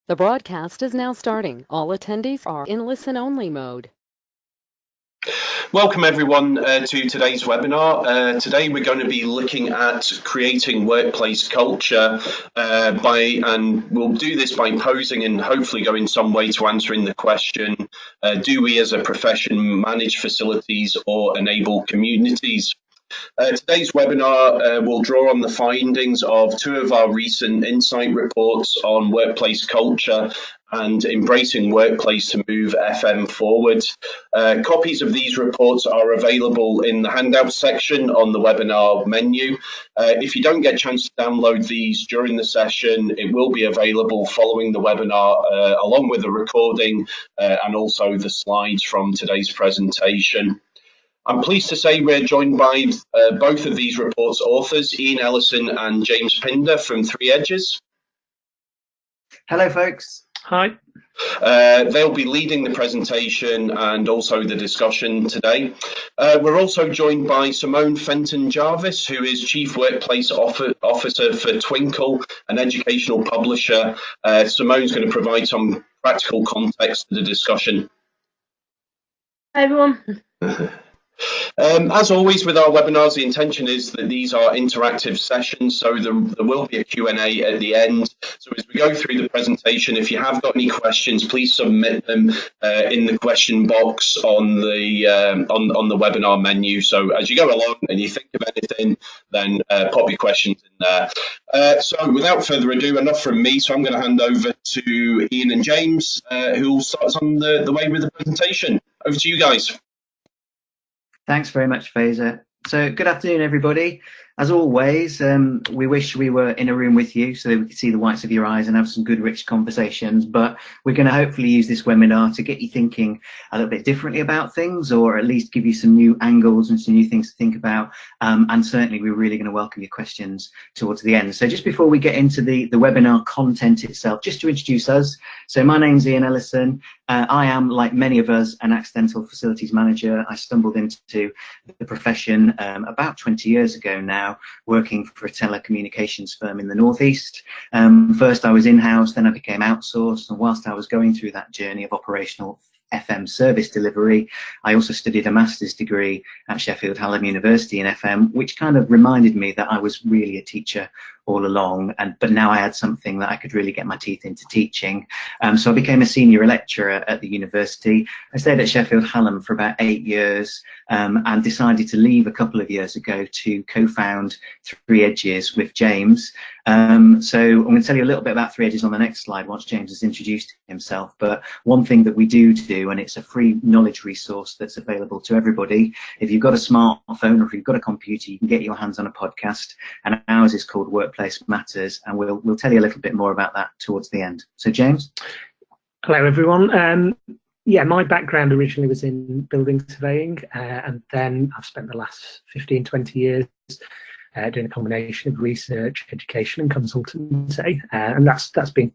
The broadcast is now starting. All attendees are in listen-only mode. Welcome everyone to today's webinar. Today we're going to be looking at creating workplace culture and we'll do this by posing and hopefully go in some way to answering the question, do we as a profession manage facilities or enable communities? Today's webinar will draw on the findings of two of our recent insight reports on workplace culture and embracing workplace to move FM forward. Copies of these reports are available in the handout section on the webinar menu. If you don't get a chance to download these during the session, it will be available following the webinar along with the recording and also the slides from today's presentation. I'm pleased to say we're joined by both of these reports' authors, Ian Ellison and James Pinder from Three Edges. Hello, folks. Hi. They'll be leading the presentation and also the discussion today. We're also joined by Simone Fenton Jarvis, who is Chief Workplace Officer for Twinkl, an educational publisher. Simone's going to provide some practical context to the discussion. Hi, everyone. As always with our webinars, the intention is that these are interactive sessions, so there will be a Q&A at the end. So as we go through the presentation, if you have got any questions, please submit them in the question box on the webinar menu. So as you go along and you think of anything, then pop your questions in there. So without further ado, enough from me. So I'm going to hand over to Ian and James, who will start us on the way with the presentation. Over to you guys. Thanks very much, Fazer. So good afternoon, everybody. As always, we wish we were in a room with you so that we could see the whites of your eyes and have some good, rich conversations. But we're going to hopefully use this webinar to get you thinking a little bit differently about things, or at least give you some new angles and some new things to think about. And certainly, we're really going to welcome your questions towards the end. So just before we get into the webinar content itself, just to introduce us. So my name's Ian Ellison. I am, like many of us, an accidental facilities manager. I stumbled into the profession about 20 years ago now, working for a telecommunications firm in the Northeast. First I was in-house, then I became outsourced, and whilst I was going through that journey of operational FM service delivery, I also studied a master's degree at Sheffield Hallam University in FM, which kind of reminded me that I was really a teacher all along, but now I had something that I could really get my teeth into teaching. So I became a senior lecturer at the university. I stayed at Sheffield Hallam for about 8 years and decided to leave a couple of years ago to co-found Three Edges with James. So I'm going to tell you a little bit about Three Edges on the next slide once James has introduced himself. But one thing that we do, and it's a free knowledge resource that's available to everybody. If you've got a smartphone or if you've got a computer, you can get your hands on a podcast, and ours is called Workplace Matters, and we'll tell you a little bit more about that towards the end. So James. Hello everyone. Yeah, my background originally was in building surveying, and then I've spent the last 15-20 years doing a combination of research, education and consultancy, and that's been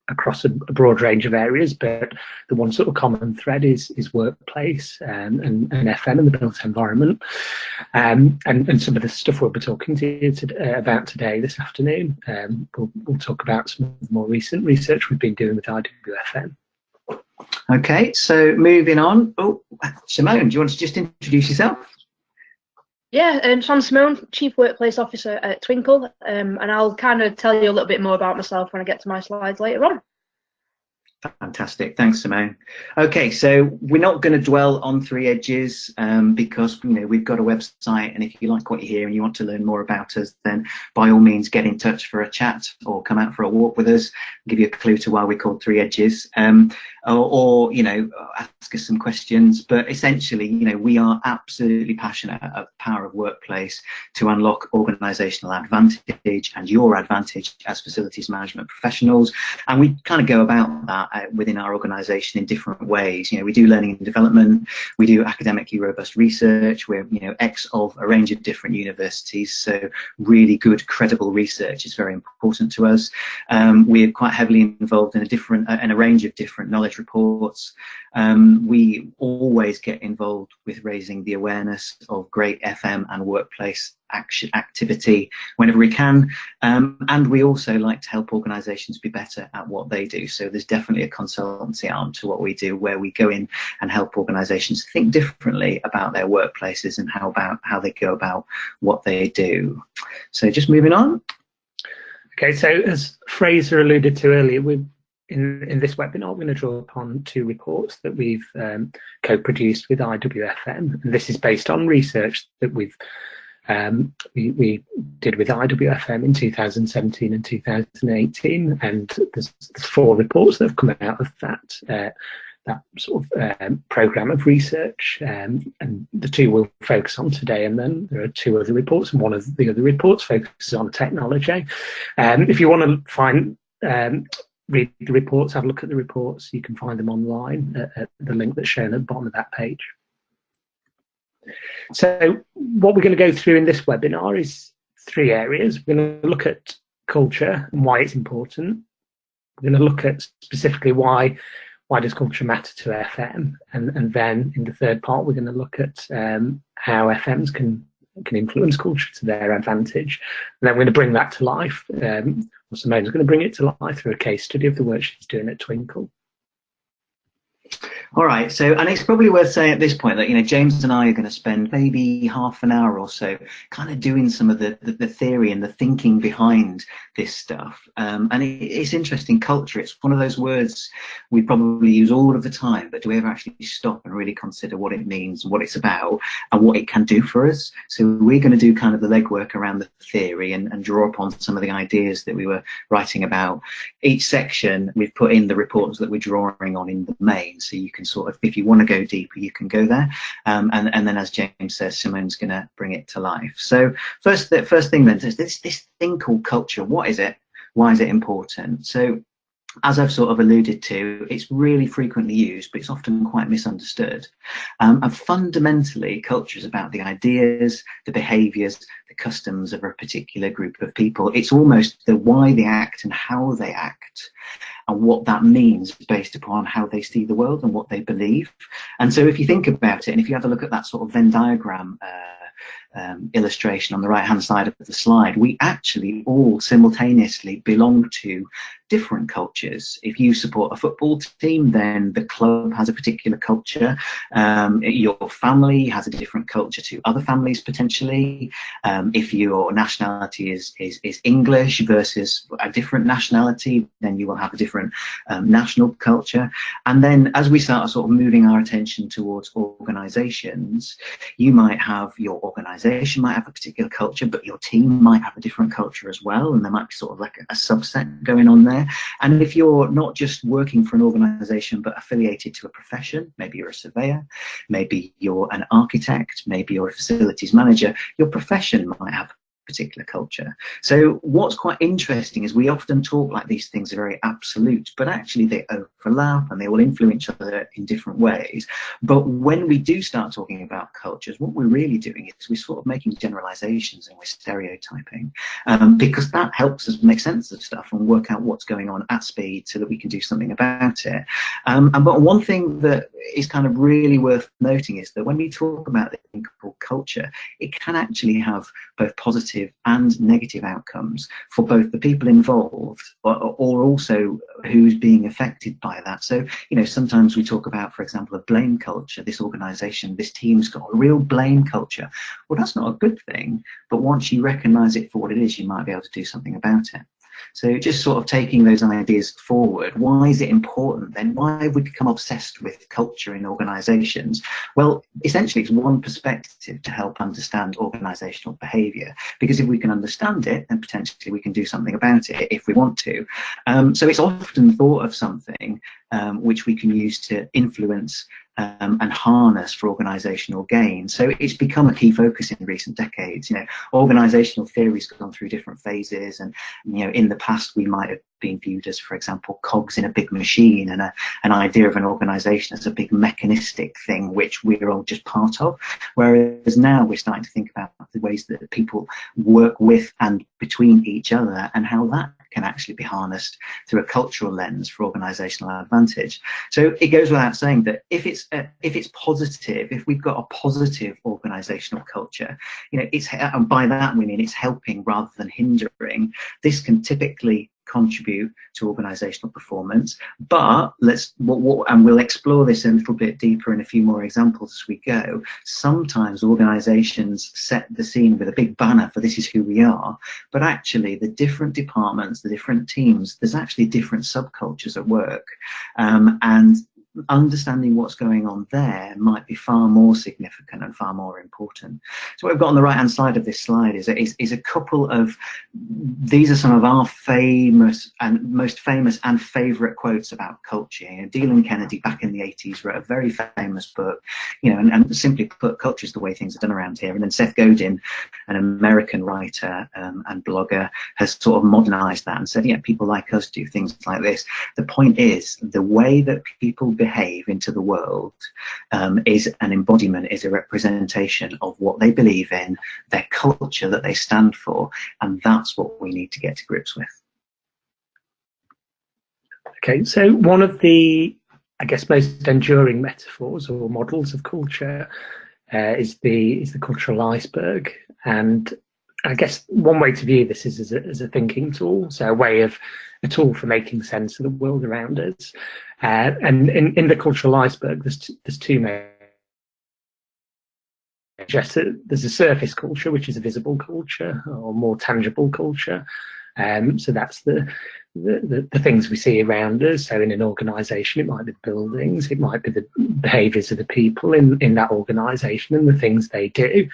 across a broad range of areas, but the one sort of common thread is workplace and FM and the built environment, and some of the stuff we'll be talking to you about today, this afternoon. We'll talk about some of the more recent research we've been doing with IWFM. Okay, so moving on. Oh, Simone, do you want to just introduce yourself? Yeah, so I'm Simone, Chief Workplace Officer at Twinkl, and I'll kind of tell you a little bit more about myself when I get to my slides later on. Fantastic, thanks Simone. Okay, so we're not going to dwell on Three Edges because we've got a website, and if you like what you hear and you want to learn more about us, then by all means get in touch for a chat or come out for a walk with us, give you a clue to why we're called Three Edges, or ask us some questions. But essentially, we are absolutely passionate about the power of workplace to unlock organisational advantage and your advantage as facilities management professionals, and we kind of go about that within our organisation in different ways. We do learning and development, we do academically robust research, we're ex of a range of different universities, so really good credible research is very important to us. We're quite heavily involved in a range of different knowledge knowledge reports. We always get involved with raising the awareness of great FM and workplace activity whenever we can, and we also like to help organisations be better at what they do. So there's definitely a consultancy arm to what we do, where we go in and help organisations think differently about their workplaces and how they go about what they do. So just moving on. Okay, so as Fraser alluded to earlier, in this webinar, we're going to draw upon 2 reports that we've co-produced with IWFM, and this is based on research that we did with IWFM in 2017 and 2018, and there's 4 reports that have come out of that sort of program of research, and the 2 we'll focus on today, and then there are 2 other reports, and one of the other reports focuses on technology. If you want to read the reports, have a look at the reports, you can find them online at the link that's shown at the bottom of that page. So what we're going to go through in this webinar is 3 areas. We're going to look at culture and why it's important. We're going to look at specifically why does culture matter to FM, and then in the third part we're going to look at how FMs can influence culture to their advantage, and then we're going to bring that to life. Simone's going to bring it to life through a case study of the work she's doing at Twinkl. All right, so, and it's probably worth saying at this point that, you know, James and I are going to spend maybe half an hour or so kind of doing some of the theory and the thinking behind this stuff. And it's interesting, culture, it's one of those words we probably use all of the time, but do we ever actually stop and really consider what it means, what it's about, and what it can do for us? So we're going to do kind of the legwork around the theory and draw upon some of the ideas that we were writing about. Each section, we've put in the reports that we're drawing on in the main, so you can sort of, if you want to go deeper, you can go there, and then, as James says, Simone's going to bring it to life. So first thing then, this thing called culture. What is it? Why is it important? So as I've sort of alluded to, it's really frequently used, but it's often quite misunderstood. And fundamentally, culture is about the ideas, the behaviours, the customs of a particular group of people. It's almost the why they act and how they act, and what that means based upon how they see the world and what they believe. And so if you think about it, and if you have a look at that sort of Venn diagram illustration on the right hand side of the slide, we actually all simultaneously belong to different cultures. If you support a football team, then the club has a particular culture. Your family has a different culture to other families potentially. If your nationality is English versus a different nationality, then you will have a different national culture. And then as we start sort of moving our attention towards organisations, you might have your organisation might have a particular culture, but your team might have a different culture as well, and there might be sort of like a subset going on there. And if you're not just working for an organisation but affiliated to a profession, maybe you're a surveyor, maybe you're an architect, maybe you're a facilities manager, your profession might have particular culture. So what's quite interesting is we often talk like these things are very absolute, but actually they overlap and they all influence each other in different ways. But when we do start talking about cultures, what we're really doing is we're sort of making generalizations and we're stereotyping, because that helps us make sense of stuff and work out what's going on at speed so that we can do something about it. But one thing that is kind of really worth noting is that when we talk about the thing called culture, it can actually have both positive and negative outcomes for both the people involved or also who's being affected by that. So, you know, sometimes we talk about, for example, a blame culture. This organisation, this team's got a real blame culture. Well, that's not a good thing, but once you recognise it for what it is, you might be able to do something about it. So just sort of taking those ideas forward, why is it important then? Why have we become obsessed with culture in organisations? Well, essentially it's one perspective to help understand organisational behaviour, because if we can understand it, then potentially we can do something about it if we want to. So it's often thought of something which we can use to influence and harness for organisational gain. So it's become a key focus in recent decades. You know, organisational theory's gone through different phases, and you know, in the past we might have been viewed as, for example, cogs in a big machine, and an idea of an organisation as a big mechanistic thing which we're all just part of. Whereas now we're starting to think about the ways that people work with and between each other and how that can actually be harnessed through a cultural lens for organizational advantage. So it goes without saying that if it's positive, if we've got a positive organizational culture, and by that we mean it's helping rather than hindering, this can typically contribute to organizational performance. But and we'll explore this a little bit deeper in a few more examples as we go. Sometimes organizations set the scene with a big banner for "this is who we are," but actually the different departments, the different teams, there's actually different subcultures at work, and understanding what's going on there might be far more significant and far more important. So what we've got on the right hand side of this slide is a couple of, these are some of our most famous and favourite quotes about culture. Deal and Kennedy back in the 80s wrote a very famous book, and simply put, culture is the way things are done around here. And then Seth Godin, an American writer and blogger, has sort of modernised that and said, yeah, people like us do things like this. The point is, the way that people behave into the world is an embodiment, is a representation of what they believe in, their culture that they stand for, and that's what we need to get to grips with. Okay, so one of the, I guess, most enduring metaphors or models of culture is the cultural iceberg. And I guess one way to view this is as a thinking tool, so a tool for making sense of the world around us. And in the cultural iceberg, there's two main. There's a surface culture, which is a visible culture or more tangible culture. So that's the things we see around us. So in an organisation, it might be the buildings, it might be the behaviours of the people in that organisation and the things they do.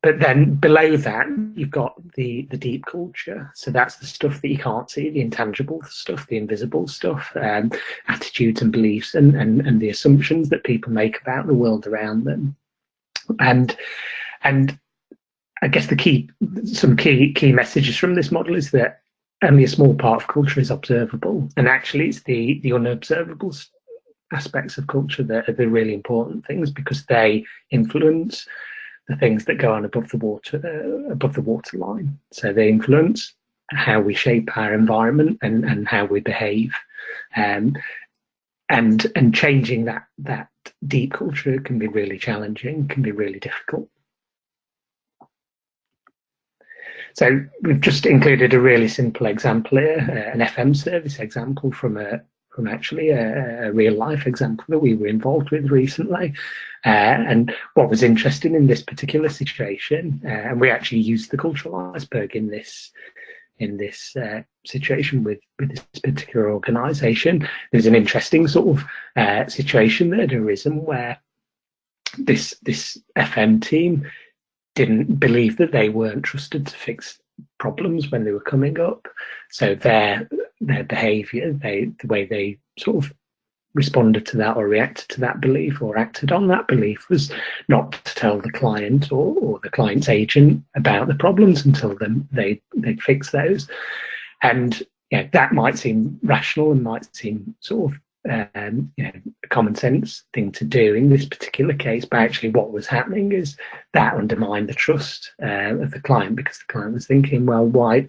But then below that, you've got the deep culture. So that's the stuff that you can't see, the intangible stuff, the invisible stuff, attitudes and beliefs and the assumptions that people make about the world around them. And I guess some key messages from this model is that only a small part of culture is observable. And actually it's the unobservable aspects of culture that are the really important things, because they influence the things that go on above the water line. So they influence how we shape our environment and how we behave, and changing that deep culture can be really challenging, can be really difficult. So we've just included a really simple example here, an FM service example from actually a real life example that we were involved with recently. And what was interesting in this particular situation, and we actually used the cultural iceberg in this situation with this particular organisation. There was an interesting sort of situation that had arisen where this FM team didn't believe that they weren't trusted to fix problems when they were coming up. So their behaviour, the way they sort of responded to that or reacted to that belief or acted on that belief was not to tell the client or the client's agent about the problems until they'd fix those. And that might seem rational and might seem sort of a common sense thing to do in this particular case, but actually what was happening is that undermined the trust of the client, because the client was thinking, well, why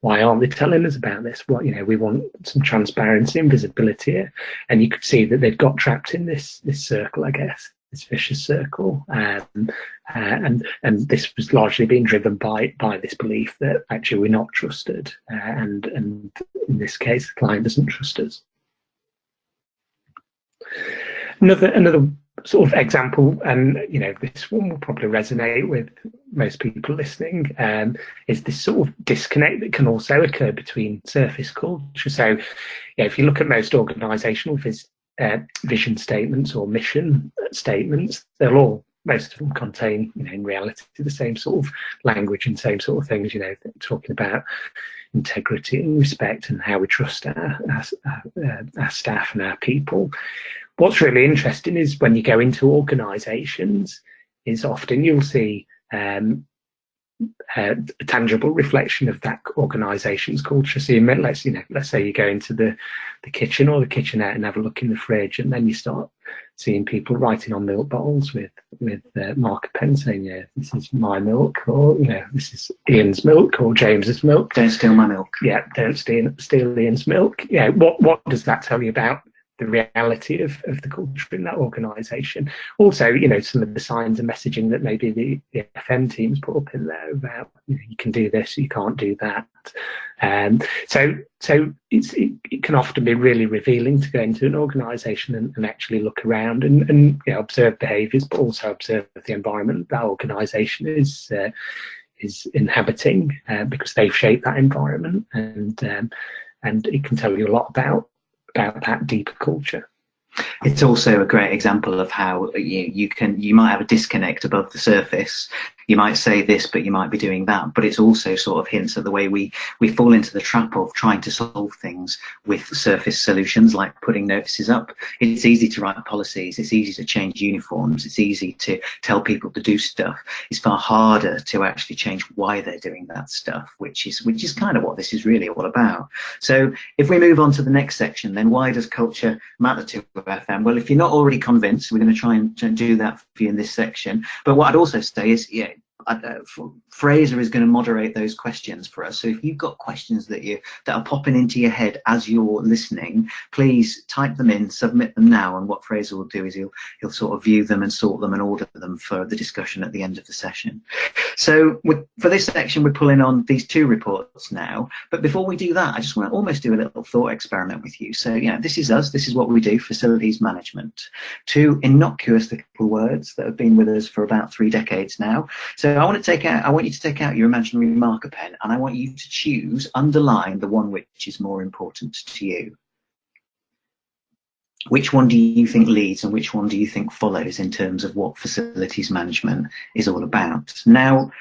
aren't they telling us about this? We want some transparency and visibility here. And you could see that they'd got trapped in this circle, I guess, this vicious circle, and this was largely being driven by this belief that actually we're not trusted, and in this case the client doesn't trust us. Another sort of example, and this one will probably resonate with most people listening, is this sort of disconnect that can also occur between surface culture. So if you look at most organisational vision statements or mission statements, most of them contain, in reality, the same sort of language and same sort of things, talking about integrity and respect and how we trust our staff and our people. What's really interesting is when you go into organisations, is often you'll see a tangible reflection of that organisation's culture. So let's say you go into the kitchen or the kitchenette and have a look in the fridge, and then you start seeing people writing on milk bottles with marker pen saying, yeah, this is my milk, or this is Ian's milk or James's milk. Don't steal my milk. Yeah, don't steal Ian's milk. Yeah, what does that tell you about the reality of the culture in that organisation? Also, some of the signs and messaging that maybe the FM teams put up in there about you can do this, you can't do that. So it can often be really revealing to go into an organisation and actually look around and observe behaviours, but also observe the environment that organisation is inhabiting, because they've shaped that environment, and it can tell you a lot about that deeper culture. It's also a great example of how you might have a disconnect above the surface. You might say this, but you might be doing that. But it's also sort of hints at the way we fall into the trap of trying to solve things with surface solutions, like putting notices up. It's easy to write policies. It's easy to change uniforms. It's easy to tell people to do stuff. It's far harder to actually change why they're doing that stuff, which is kind of what this is really all about. So if we move on to the next section, then why does culture matter to FM? Well, if you're not already convinced, we're going to try and do that for you in this section. But what I'd also say is, Fraser is going to moderate those questions for us. So if you've got questions that are popping into your head as you're listening, please type them in, submit them now, and what Fraser will do is he'll sort of view them and sort them and order them for the discussion at the end of the session. So for this section, we're pulling on these two reports now. But before we do that, I just want to almost do a little thought experiment with you. So this is us. This is what we do: facilities management. Two innocuous little words that have been with us for about 3 decades now. So I want you to take out your imaginary marker pen, and I want you to choose, underline the one which is more important to you. Which one do you think leads and which one do you think follows in terms of what facilities management is all about? Now,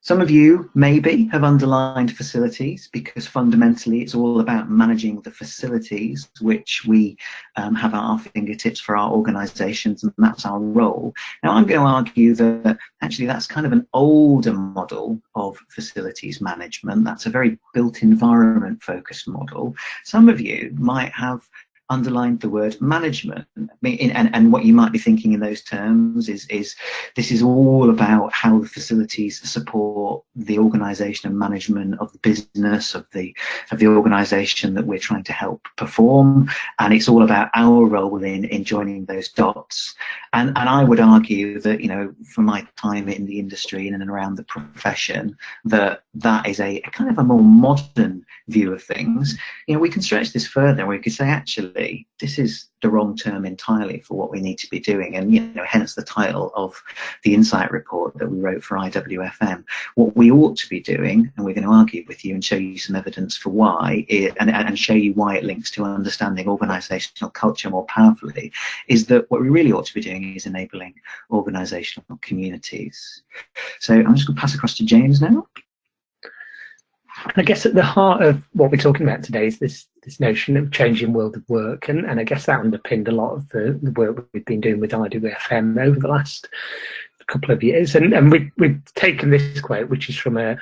some of you maybe have underlined facilities because fundamentally it's all about managing the facilities which we have at our fingertips for our organisations, and that's our role. Now, I'm going to argue that actually that's kind of an older model of facilities management. That's a very built environment focused model. Some of you might have underlined the word management, and what you might be thinking in those terms is this is all about how the facilities support the organisation and management of the business of the organisation that we're trying to help perform, and it's all about our role in joining those dots. And I would argue that from my time in the industry in and around the profession, that is a kind of a more modern view of things. We can stretch this further. We could say actually this is the wrong term entirely for what we need to be doing, and hence the title of the insight report that we wrote for IWFM. What we ought to be doing, and we're going to argue with you and show you some evidence for why and show you why it links to understanding organisational culture more powerfully, is that what we really ought to be doing is enabling organisational communities. So I'm just going to pass across to James now. I guess at the heart of what we're talking about today is this notion of changing world of work, and I guess that underpinned a lot of the work we've been doing with IWFM over the last couple of years. And we've taken this quote, which is from a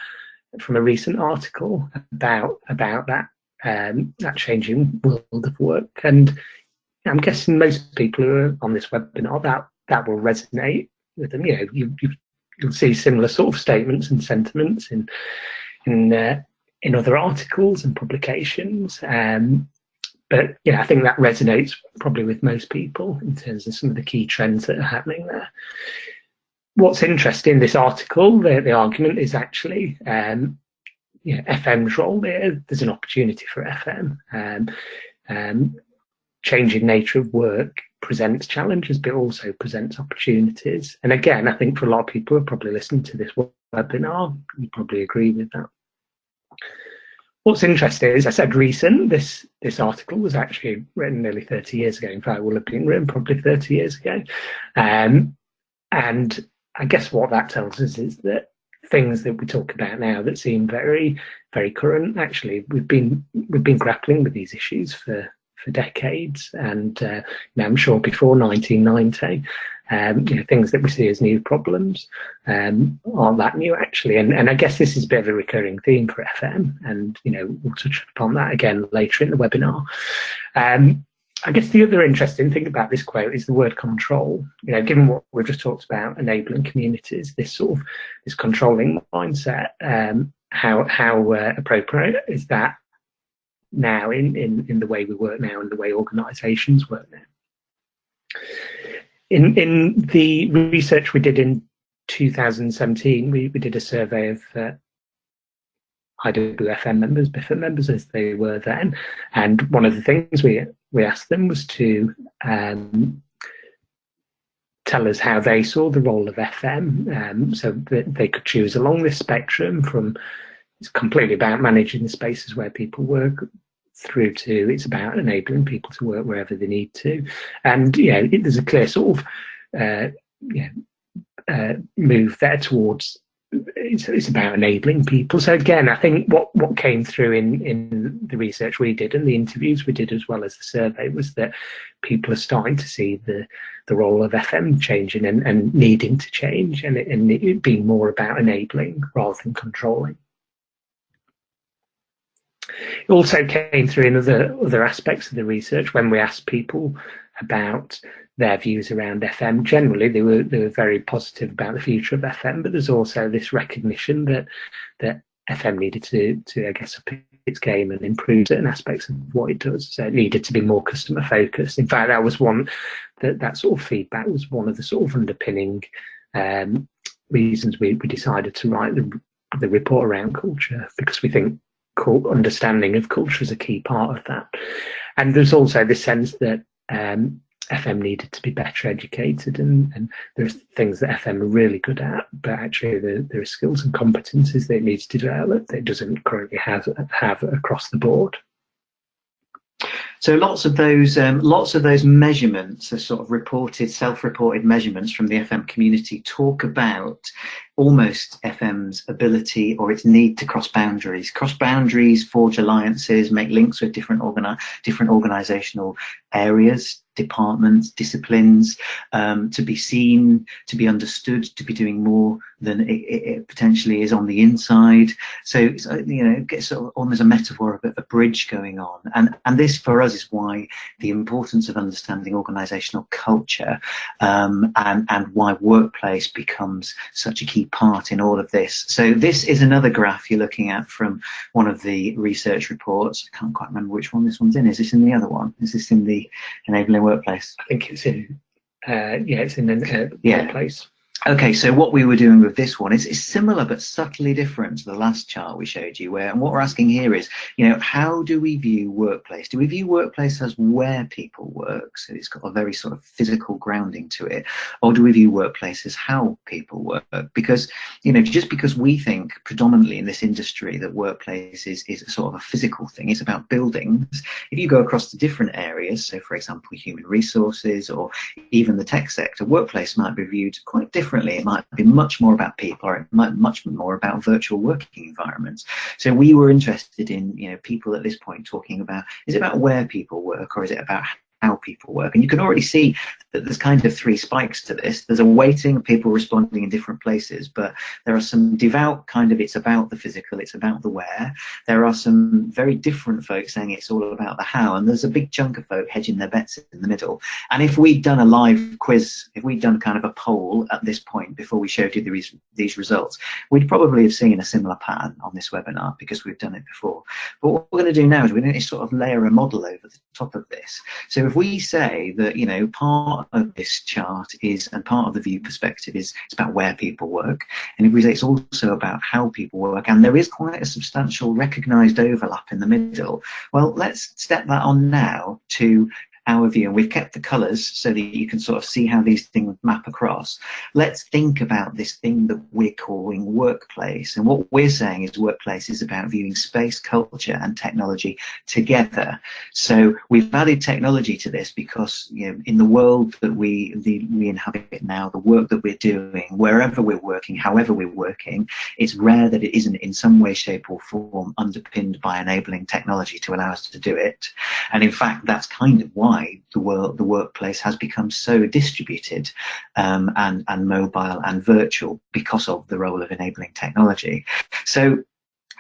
recent article about that changing world of work. And I'm guessing most people who are on this webinar, that will resonate with them. You'll see similar sort of statements and sentiments in other articles and publications, but I think that resonates probably with most people in terms of some of the key trends that are happening there. What's interesting in this article, the argument is actually FM's role there. There's an opportunity for FM. Changing nature of work presents challenges, but also presents opportunities. And again, I think for a lot of people who are probably listening to this webinar, you probably agree with that. What's interesting is, I said recent, this article was actually written nearly 30 years ago. In fact, it will have been written probably 30 years ago. And I guess what that tells us is that things that we talk about now that seem very, very current, actually, we've been grappling with these issues for decades. And I'm sure before 1990, things that we see as new problems aren't that new actually, and I guess this is a bit of a recurring theme for FM, and we'll touch upon that again later in the webinar. I guess the other interesting thing about this quote is the word control. Given what we've just talked about, enabling communities, this controlling mindset, how appropriate is that now in the way we work now and the way organisations work now? In the research we did in 2017, we did a survey of IWFM members, BIFA members as they were then, and one of the things we asked them was to tell us how they saw the role of FM, so that they could choose along this spectrum from it's completely about managing the spaces where people work through to it's about enabling people to work wherever they need to. And there's a clear sort of move there towards it's about enabling people. So again, I think what came through in the research we did and the interviews we did as well as the survey was that people are starting to see the role of FM changing and needing to change, and it being more about enabling rather than controlling. It also came through in other aspects of the research when we asked people about their views around FM. Generally, they were very positive about the future of FM, but there's also this recognition that FM needed to I guess up its game and improve certain aspects of what it does. So it needed to be more customer focused. In fact, that was one that sort of feedback was one of the sort of underpinning reasons we decided to write the report around culture, because we think understanding of culture is a key part of that. And there's also this sense that FM needed to be better educated, and there's things that FM are really good at, but actually there are skills and competencies that it needs to develop that it doesn't currently have across the board. So lots of those measurements, the sort of self-reported measurements from the FM community, talk about almost FM's ability or its need to cross boundaries, forge alliances, make links with different organisational areas, departments, disciplines, to be seen, to be understood, to be doing more than it potentially is on the inside. So it gets sort of almost a metaphor of a bridge going on, and this for us is why the importance of understanding organisational culture and why workplace becomes such a key part in all of this. So this is another graph you're looking at from one of the research reports. I can't quite remember which one this one's in. Is this in the other one? Is this in the enabling workplace? I think it's in it's in the workplace. Okay, so what we were doing with this one is similar but subtly different to the last chart we showed you, and what we're asking here is, how do we view workplace? Do we view workplace as where people work, so it's got a very sort of physical grounding to it, or do we view workplace as how people work? Because, just because we think predominantly in this industry that workplace is sort of a physical thing, it's about buildings. If you go across to different areas, so for example, human resources or even the tech sector, workplace might be viewed quite differently. It might be much more about people, or it might be much more about virtual working environments. So we were interested in, people at this point talking about, is it about where people work, or is it about how people work? And you can already see that there's kind of three spikes to this. There's a weighting of people responding in different places, but there are some devout kind of it's about the physical, it's about the where. There are some very different folks saying it's all about the how, and there's a big chunk of folk hedging their bets in the middle. And if we'd done a live quiz, if we'd done kind of a poll at this point before we showed you these results, we'd probably have seen a similar pattern on this webinar because we've done it before. But what we're going to do now is we're going to sort of layer a model over the top of this. So if we say that, part of this chart is, and part of the view perspective is, it's about where people work, and if we say it's also about how people work, and there is quite a substantial recognised overlap in the middle, well, let's step that on now to our view, and we've kept the colours so that you can sort of see how these things map across. Let's think about this thing that we're calling workplace, and what we're saying is workplace is about viewing space, culture and technology together. So we've added technology to this because, in the world that we inhabit now, the work that we're doing, wherever we're working, however we're working, it's rare that it isn't in some way, shape or form underpinned by enabling technology to allow us to do it. And in fact, that's kind of why the workplace has become so distributed and mobile and virtual, because of the role of enabling technology. So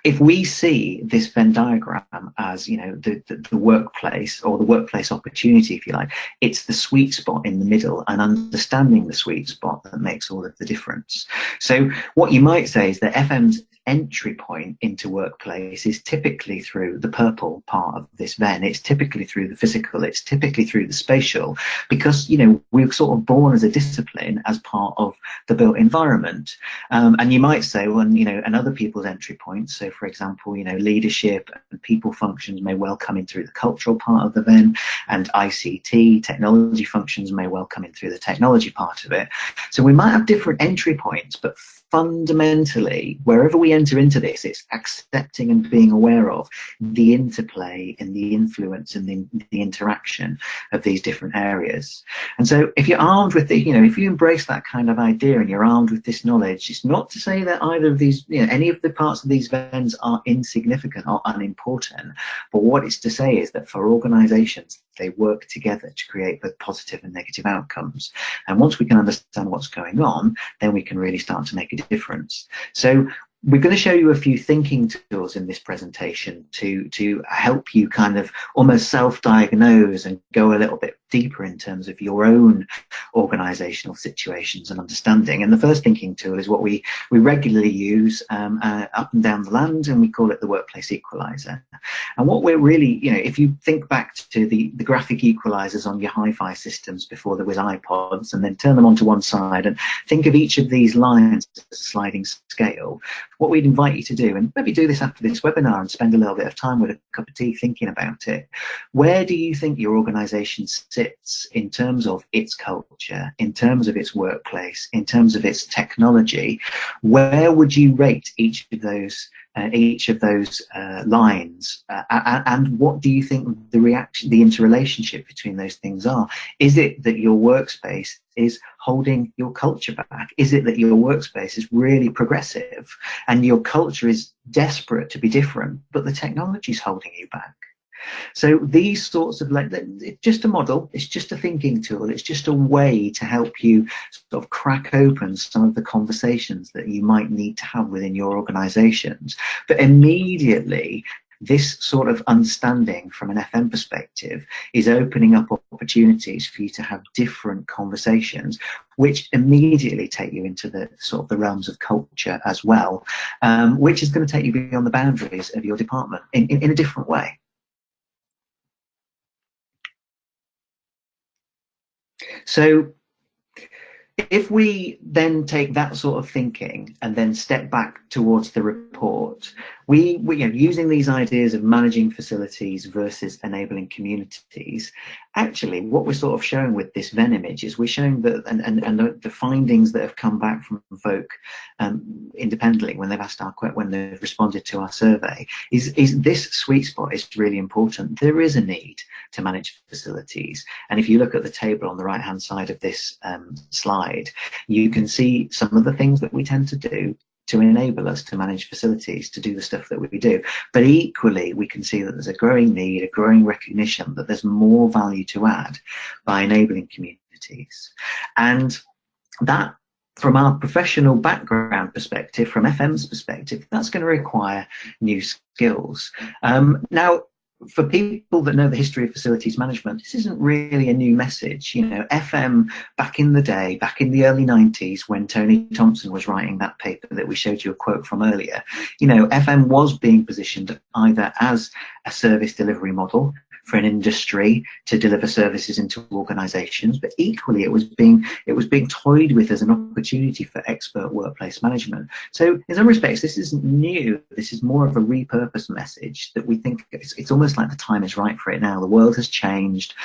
if we see this Venn diagram as, you know, the workplace, or the workplace opportunity, if you like, it's the sweet spot in the middle, and understanding the sweet spot that makes all of the difference. So what you might say is that FM's entry point into workplace is typically through the purple part of this Venn. It's typically through the physical, it's typically through the spatial, because, you know, we're sort of born as a discipline as part of the built environment. And you might say, well, you know, and other people's entry points, so for example, you know, leadership and people functions may well come in through the cultural part of the Venn, and ICT, technology functions, may well come in through the technology part of it. So we might have different entry points, but fundamentally, wherever we enter into this, it's accepting and being aware of the interplay and the influence and the interaction of these different areas. And so if you're armed with the, you know, if you embrace that kind of idea and you're armed with this knowledge, it's not to say that either of these, you know, any of the parts of these Venns are insignificant or unimportant, but what it's to say is that for organizations, they work together to create both positive and negative outcomes. And once we can understand what's going on, then we can really start to make a difference. So we're going to show you a few thinking tools in this presentation to help you kind of almost self-diagnose and go a little bit deeper in terms of your own organizational situations and understanding. And the first thinking tool is what we regularly use up and down the land, and we call it the workplace equaliser. And what we're really, you know, if you think back to the graphic equalisers on your hi-fi systems before there was iPods, and then turn them onto one side and think of each of these lines as a sliding scale, what we'd invite you to do, and maybe do this after this webinar and spend a little bit of time with a cup of tea thinking about it, where do you think your organisation sits in terms of its culture, in terms of its workplace, in terms of its technology? Where would you rate each of those lines, and what do you think the interrelationship between those things are? Is it that your workspace is holding your culture back? Is it that your workspace is really progressive and your culture is desperate to be different, but the technology is holding you back? So these sorts of, like, it's just a model, it's just a thinking tool, it's just a way to help you sort of crack open some of the conversations that you might need to have within your organizations. But immediately, this sort of understanding from an FM perspective is opening up opportunities for you to have different conversations, which immediately take you into the sort of the realms of culture as well, which is going to take you beyond the boundaries of your department in a different way. So if we then take that sort of thinking and then step back towards the report, we you know, using these ideas of managing facilities versus enabling communities, actually what we're sort of showing with this Venn image is we're showing that, and the findings that have come back from folk independently when they've asked when they've responded to our survey, is this sweet spot is really important. There is a need to manage facilities, and if you look at the table on the right hand side of this slide, you can see some of the things that we tend to do to enable us to manage facilities, to do the stuff that we do. But equally, we can see that there's a growing need, a growing recognition that there's more value to add by enabling communities. And that, from our professional background perspective, from FM's perspective, that's going to require new skills. Now, for people that know the history of facilities management, this isn't really a new message. You know, FM back in the day, back in the early 90s, when Tony Thompson was writing that paper that we showed you a quote from earlier, you know, FM was being positioned either as a service delivery model for an industry to deliver services into organizations, but equally it was being toyed with as an opportunity for expert workplace management. So in some respects, this isn't new. This is more of a repurposed message that we think it's almost like the time is right for it now. The world has changed.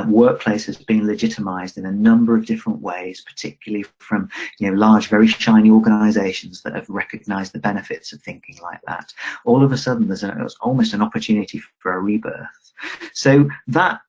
Workplace has been legitimized in a number of different ways, particularly from, you know, large, very shiny organizations that have recognized the benefits of thinking like that. All of a sudden, there's almost an opportunity for a rebirth. So that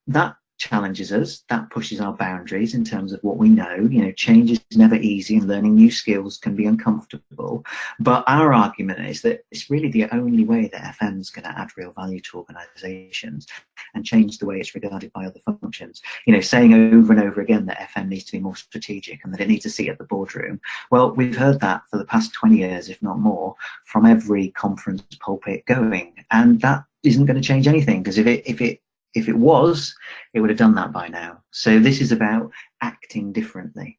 challenges us, that pushes our boundaries in terms of what we know. You know, change is never easy and learning new skills can be uncomfortable. But our argument is that it's really the only way that FM is going to add real value to organisations and change the way it's regarded by other functions. You know, saying over and over again that FM needs to be more strategic and that it needs a seat at the boardroom. Well, we've heard that for the past 20 years, if not more, from every conference pulpit going. And that isn't going to change anything, because if it was, it would have done that by now. So this is about acting differently.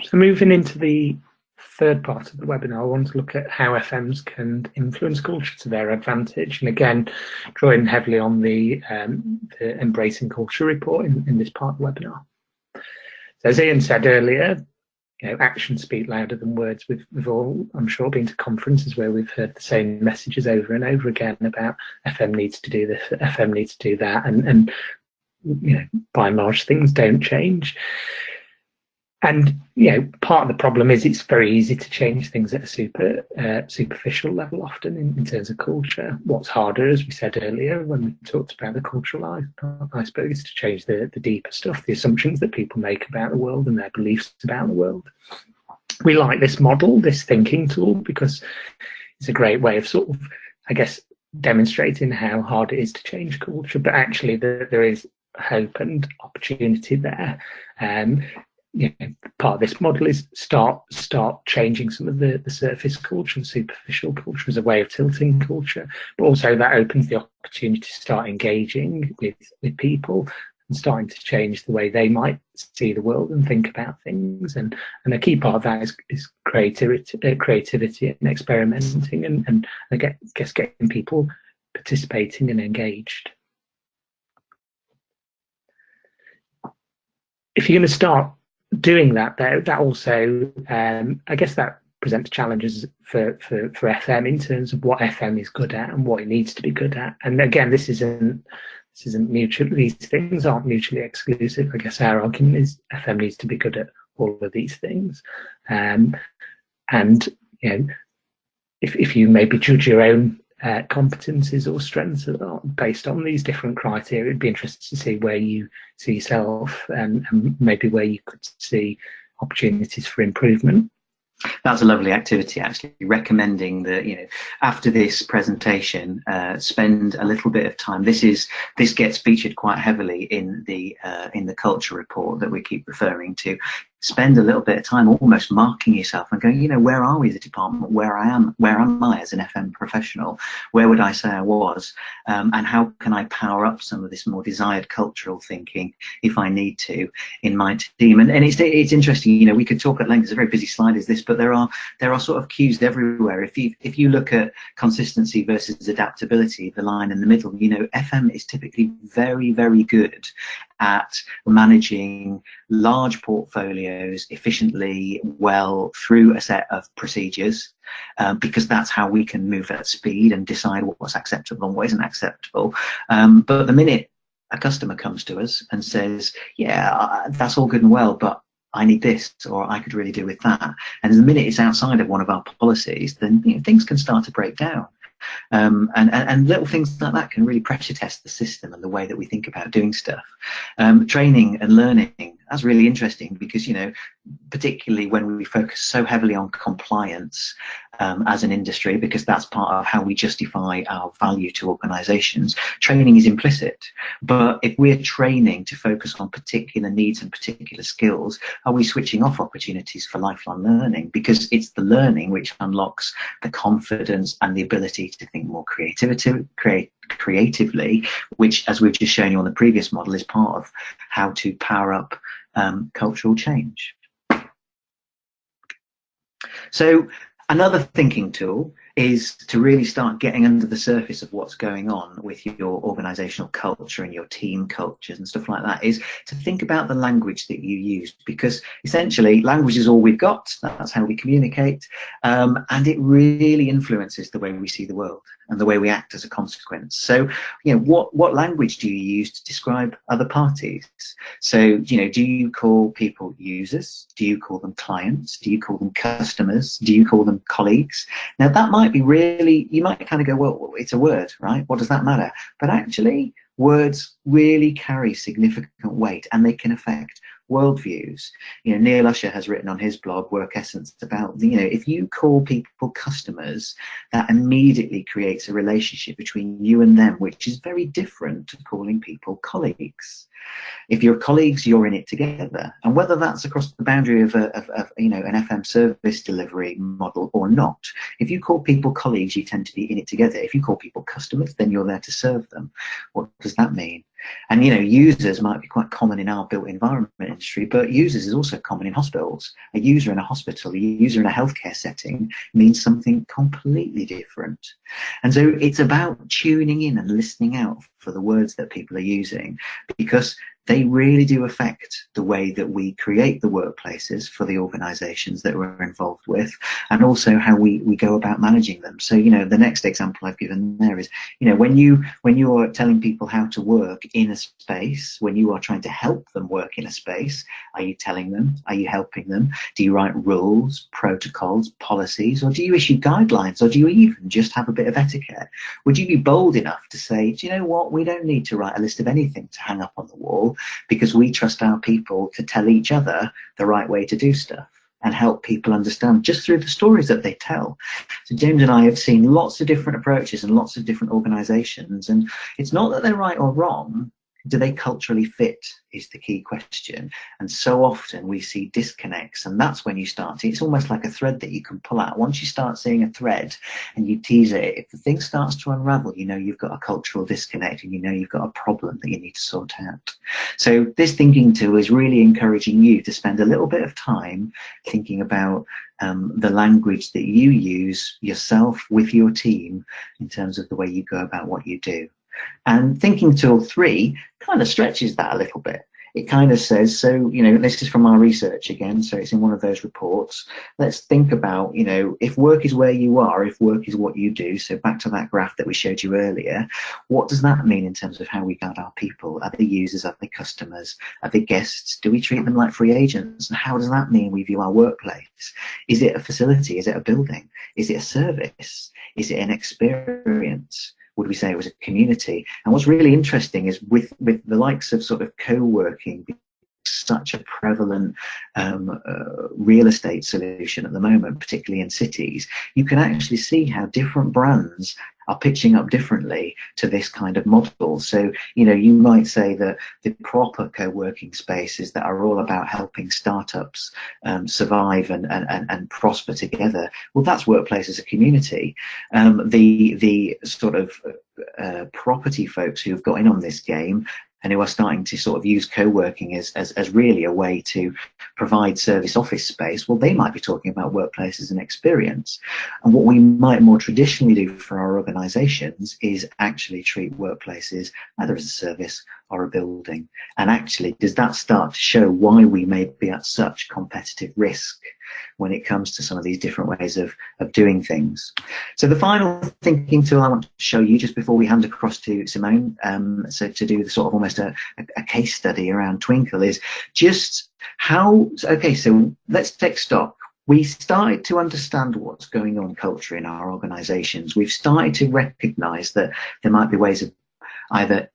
So moving into the third part of the webinar, I want to look at how FMs can influence culture to their advantage. And again, drawing heavily on the Embracing Culture report in this part of the webinar. So as Ian said earlier, you know, actions speak louder than words. We've all, I'm sure, been to conferences where we've heard the same messages over and over again about FM needs to do this, FM needs to do that, and you know, by and large, things don't change. And you know, part of the problem is it's very easy to change things at a superficial level often in terms of culture. What's harder, as we said earlier when we talked about the cultural iceberg, is to change the deeper stuff, the assumptions that people make about the world and their beliefs about the world. We like this model, this thinking tool, because it's a great way of sort of, I guess, demonstrating how hard it is to change culture, but actually there is hope and opportunity there. You know, part of this model is start changing some of the surface culture and superficial culture as a way of tilting culture, but also that opens the opportunity to start engaging with people and starting to change the way they might see the world and think about things. And a key part of that is creativity and experimenting and I guess getting people participating and engaged. If you're going to start doing that, though, that also, I guess that presents challenges for FM in terms of what FM is good at and what it needs to be good at. And again, this isn't mutual. These things aren't mutually exclusive. I guess our argument is FM needs to be good at all of these things. And you know, if you maybe judge your own competencies or strengths based on these different criteria, it'd be interesting to see where you see yourself and maybe where you could see opportunities for improvement. That's a lovely activity, actually, recommending that, you know, after this presentation, spend a little bit of time. This gets featured quite heavily in the culture report that we keep referring to. Spend a little bit of time almost marking yourself and going, you know, where are we as a department? Where am I as an FM professional? Where would I say I was? And how can I power up some of this more desired cultural thinking if I need to in my team? And it's interesting, you know, we could talk at length. It's a very busy slide as this, but there are sort of cues everywhere. If you look at consistency versus adaptability, the line in the middle, you know, FM is typically very, very good at managing large portfolios efficiently, well, through a set of procedures, because that's how we can move at speed and decide what's acceptable and what isn't acceptable. But the minute a customer comes to us and says, yeah, that's all good and well, but I need this, or I could really do with that, and the minute it's outside of one of our policies, then, you know, things can start to break down. And little things like that can really pressure test the system and the way that we think about doing stuff. Training and learning, that's really interesting because, you know, particularly when we focus so heavily on compliance as an industry, because that's part of how we justify our value to organisations, training is implicit. But if we're training to focus on particular needs and particular skills, are we switching off opportunities for lifelong learning? Because it's the learning which unlocks the confidence and the ability to think more creatively, which, as we've just shown you on the previous model, is part of how to power up cultural change. So another thinking tool is to really start getting under the surface of what's going on with your organizational culture and your team cultures and stuff like that, is to think about the language that you use, because essentially language is all we've got. That's how we communicate, and it really influences the way we see the world and the way we act as a consequence. So, you know, what language do you use to describe other parties? So, you know, do you call people users? Do you call them clients? Do you call them customers? Do you call them colleagues? Now that might be really, you might kind of go, well, it's a word, right? What does that matter? But actually, Words really carry significant weight, and they can affect worldviews. You know, Neil Usher has written on his blog Work Essence about, you know, if you call people customers, that immediately creates a relationship between you and them, which is very different to calling people colleagues. If you're colleagues, you're in it together, and whether that's across the boundary of you know, an FM service delivery model or not, if you call people colleagues, you tend to be in it together. If you call people customers, then you're there to serve them. What does that mean? And, you know, users might be quite common in our built environment industry, but users is also common in hospitals. A user in a hospital, a user in a healthcare setting means something completely different. And so it's about tuning in and listening out for the words that people are using, because they really do affect the way that we create the workplaces for the organizations that we're involved with, and also how we go about managing them. So, you know, the next example I've given there is, you know, when you are telling people how to work in a space, when you are trying to help them work in a space, are you telling them? Are you helping them? Do you write rules, protocols, policies, or do you issue guidelines, or do you even just have a bit of etiquette? Would you be bold enough to say, do you know what, we don't need to write a list of anything to hang up on the wall, because we trust our people to tell each other the right way to do stuff and help people understand just through the stories that they tell. So James and I have seen lots of different approaches and lots of different organizations, and it's not that they're right or wrong. Do they culturally fit is the key question. And so often we see disconnects, and that's when you start to, it's almost like a thread that you can pull out. Once you start seeing a thread and you tease it, if the thing starts to unravel, you know you've got a cultural disconnect, and you know you've got a problem that you need to sort out. So this thinking tool is really encouraging you to spend a little bit of time thinking about the language that you use yourself with your team in terms of the way you go about what you do. And thinking tool 3 kind of stretches that a little bit. It kind of says, so, you know, this is from our research again, so it's in one of those reports. Let's think about, you know, if work is where you are, if work is what you do, so back to that graph that we showed you earlier, what does that mean in terms of how we guide our people? Are they users? Are they customers? Are they guests? Do we treat them like free agents? And how does that mean we view our workplace? Is it a facility? Is it a building? Is it a service? Is it an experience? Would we say it was a community? And what's really interesting is with the likes of sort of co-working, such a prevalent real estate solution at the moment, particularly in cities, you can actually see how different brands are pitching up differently to this kind of model. So, you know, you might say that the proper co-working spaces that are all about helping startups survive and prosper together, well, that's workplace as a community. The sort of property folks who've got in on this game and who are starting to sort of use co-working as really a way to provide service office space, well, they might be talking about workplace as an experience. And what we might more traditionally do for our organizations is actually treat workplaces either as a service or a building. And actually, does that start to show why we may be at such competitive risk when it comes to some of these different ways of doing things? So the final thinking tool I want to show you just before we hand across to Simone, so to do the sort of almost a case study around Twinkl, is just how, okay, so let's take stock. We started to understand what's going on culture in our organizations. We've started to recognize that there might be ways of either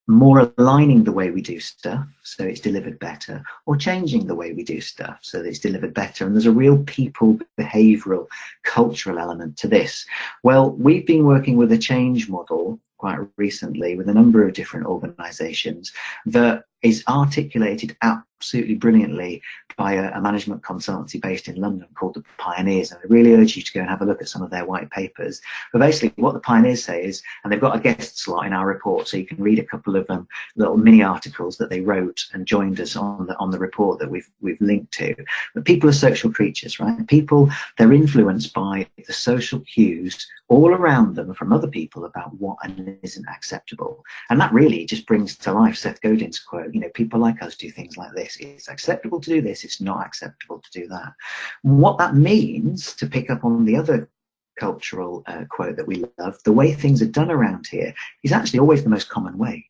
more aligning the way we do stuff so it's delivered better, or changing the way we do stuff so that it's delivered better. And there's a real people, behavioral, cultural element to this. Well, we've been working with a change model quite recently with a number of different organizations that is articulated absolutely brilliantly by a management consultancy based in London called the Pioneers. And I really urge you to go and have a look at some of their white papers. But basically what the Pioneers say is, and they've got a guest slot in our report, so you can read a couple of little mini articles that they wrote and joined us on the report that we've linked to. But people are social creatures, right? People, they're influenced by the social cues all around them from other people about what and isn't acceptable. And that really just brings to life Seth Godin's quote, you know, people like us do things like this. It's acceptable to do this, it's not acceptable to do that. What that means, to pick up on the other cultural quote that we love, the way things are done around here is actually always the most common way.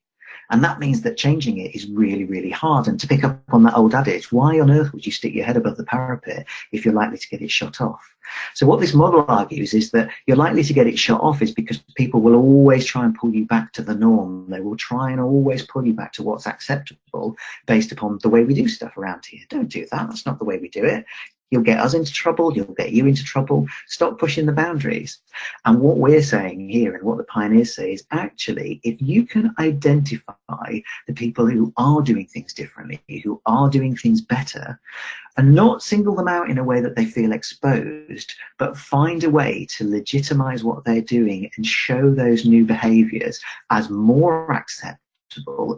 And that means that changing it is really, really hard. And to pick up on that old adage, why on earth would you stick your head above the parapet if you're likely to get it shot off? So what this model argues is that you're likely to get it shot off is because people will always try and pull you back to the norm. They will try and always pull you back to what's acceptable based upon the way we do stuff around here. Don't do that. That's not the way we do it. You'll get us into trouble. You'll get you into trouble. Stop pushing the boundaries. And what we're saying here and what the pioneers say is actually, if you can identify the people who are doing things differently, who are doing things better, and not single them out in a way that they feel exposed, but find a way to legitimize what they're doing and show those new behaviors as more acceptable,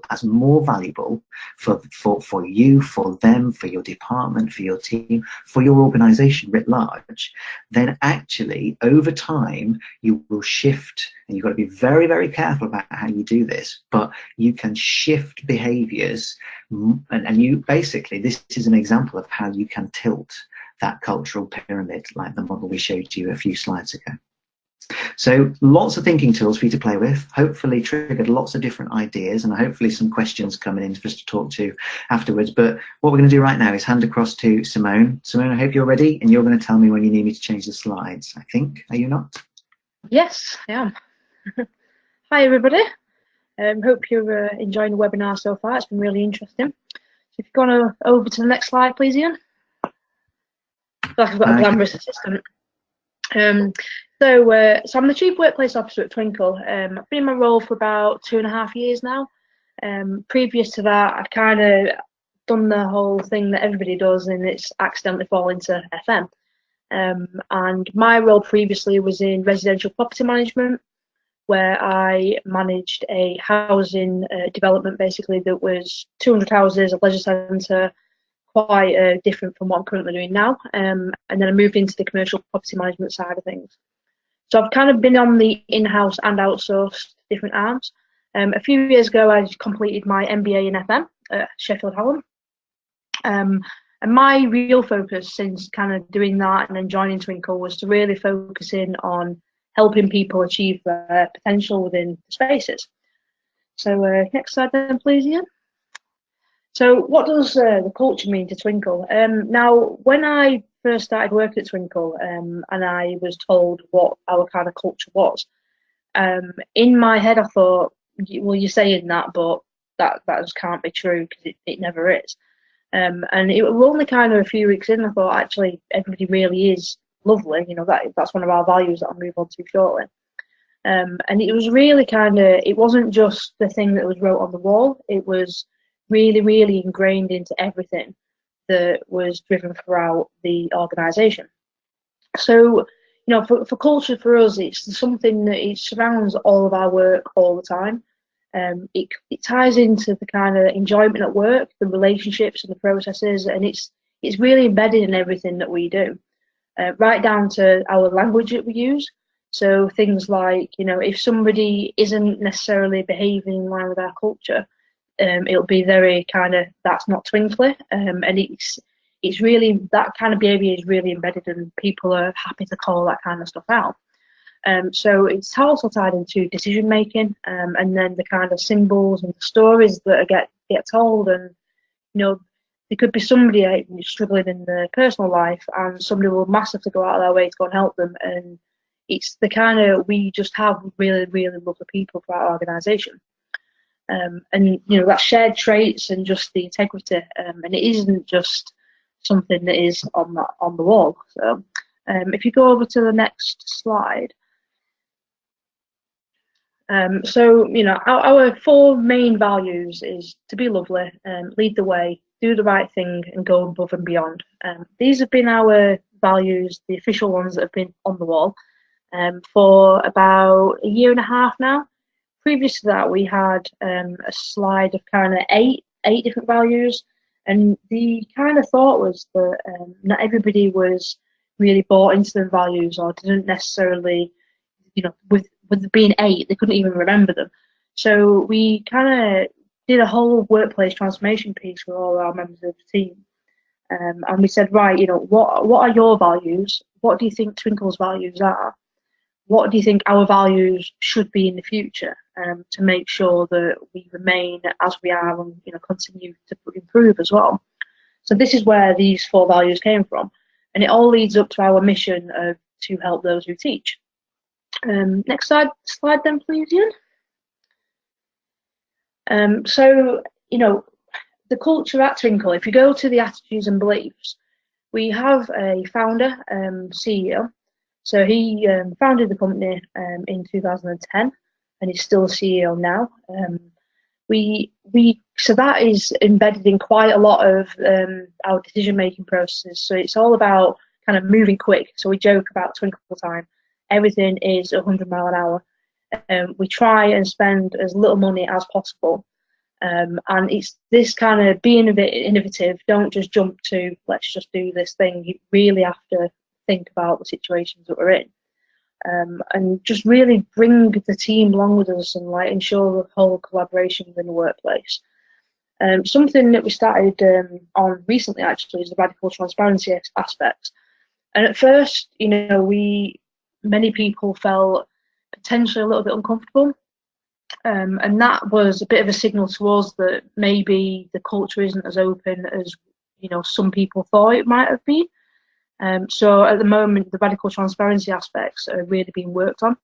as more valuable for you, for them, for your department, for your team, for your organization writ large, then actually over time you will shift. And you've got to be very, very careful about how you do this, but you can shift behaviors, and you basically, this is an example of how you can tilt that cultural pyramid like the model we showed you a few slides ago. So lots of thinking tools for you to play with, hopefully triggered lots of different ideas, and hopefully some questions coming in for us to talk to afterwards. But what we're going to do right now is hand across to Simone. Simone, I hope you're ready, and you're going to tell me when you need me to change the slides, I think. Are you not? Yes, I am. Hi, everybody. Hope you're enjoying the webinar so far. It's been really interesting. So if you've gone over to the next slide, please, Ian. I feel like I've got a glamorous assistant. So I'm the Chief Workplace Officer at Twinkl. I've been in my role for about 2.5 years now. Previous to that, I'd kind of done the whole thing that everybody does, and it's accidentally fall into FM. And my role previously was in residential property management, where I managed a housing development, basically, that was 200 houses, a leisure centre, quite different from what I'm currently doing now. And then I moved into the commercial property management side of things. So I've kind of been on the in-house and outsourced different arms. A few years ago, I completed my MBA in FM at Sheffield Hallam. And my real focus since kind of doing that and then joining Twinkl was to really focus in on helping people achieve their potential within the spaces. So next slide then, please, Ian. So what does the culture mean to Twinkl? Now, when I first started working at Twinkl and I was told what our kind of culture was, in my head I thought, well, you're saying that, but that just can't be true because it never is. And it was only kind of a few weeks in I thought, actually, everybody really is lovely. You know, that's one of our values that I'll move on to shortly. And it was really kind of, it wasn't just the thing that was wrote on the wall. It was really, really ingrained into everything that was driven throughout the organisation. So, you know, for culture for us, it's something that it surrounds all of our work all the time. It ties into the kind of enjoyment at work, the relationships and the processes, and it's really embedded in everything that we do, right down to our language that we use. So things like, you know, if somebody isn't necessarily behaving in line with our culture, it'll be very kind of, that's not Twinkly, and it's really, that kind of behaviour is really embedded and people are happy to call that kind of stuff out. So it's also tied into decision making, and then the kind of symbols and the stories that get told. And you know, there could be somebody struggling in their personal life, and somebody will massively go out of their way to go and help them. And it's the kind of, we just have really, really lovely people for our organisation. And you know, that shared traits and just the integrity, and it isn't just something that is on the wall. So if you go over to the next slide. So, you know, our 4 main values is to be lovely, lead the way, do the right thing, and go above and beyond. These have been our values, the official ones that have been on the wall, for about 1.5 years now. Previous to that, we had a slide of kind of eight different values, and the kind of thought was that not everybody was really bought into the values or didn't necessarily, you know, with being 8, they couldn't even remember them. So we kind of did a whole workplace transformation piece with all our members of the team, and we said, right, you know, what are your values? What do you think Twinkl's values are? what do you think our values should be in the future, to make sure that we remain as we are and continue to improve as well. So this is where these 4 values came from, and it all leads up to our mission of to help those who teach. Next slide then, please, Ian. So the culture at Twinkl, if you go to the attitudes and beliefs, we have a founder, CEO. So he founded the company in 2010, and he's still CEO now. So that is embedded in quite a lot of our decision-making processes. So it's all about kind of moving quick. So we joke about Twinkl time. Everything is 100 mile an hour. We try and spend as little money as possible. And it's this kind of being a bit innovative. Don't just jump to let's just do this thing. You really have to think about the situations that we're in, and just really bring the team along with us and ensure the whole collaboration within the workplace. Something that we started on recently actually is the radical transparency aspect. And at first, many people felt potentially a little bit uncomfortable. And that was a bit of a signal to us that maybe the culture isn't as open as some people thought it might have been. So at the moment, the radical transparency aspects are really being worked on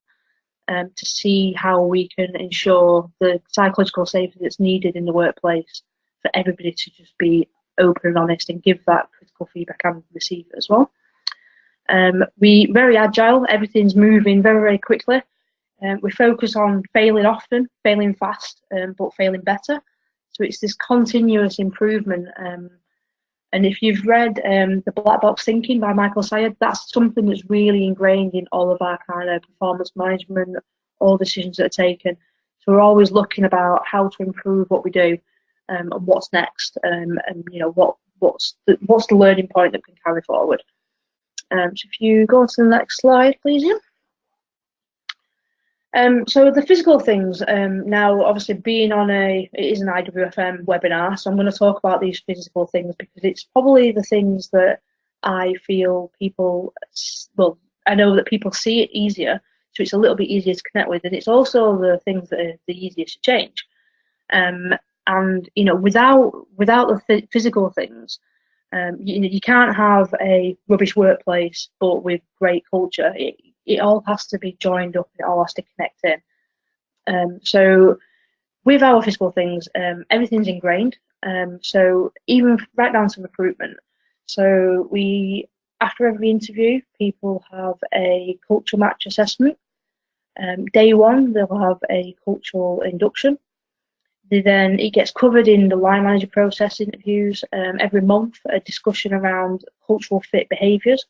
to see how we can ensure the psychological safety that's needed in the workplace for everybody to just be open and honest and give that critical feedback and receive it as well. We're very agile. Everything's moving very, very quickly. We focus on failing often, failing fast, but failing better. So it's this continuous improvement. And if you've read The Black Box Thinking by Michael Syed, that's something that's really ingrained in all of our kind of performance management, all decisions that are taken. So we're always looking about how to improve what we do, and what's next, and what's the learning point that we can carry forward. So if you go on to the next slide, please, Ian. So the physical things, now obviously being on it is an IWFM webinar, so I'm going to talk about these physical things because it's probably the things that I feel people, well, I know that people see it easier, so it's a little bit easier to connect with, and it's also the things that are the easiest to change. And without the physical things, you can't have a rubbish workplace but with great culture. It all has to be joined up, it all has to connect in. So with our physical things, everything's ingrained. So even right down to recruitment. So after every interview, people have a culture match assessment. Day one, they'll have a cultural induction. Then it gets covered in the line manager process interviews. Every month, a discussion around cultural fit behaviours.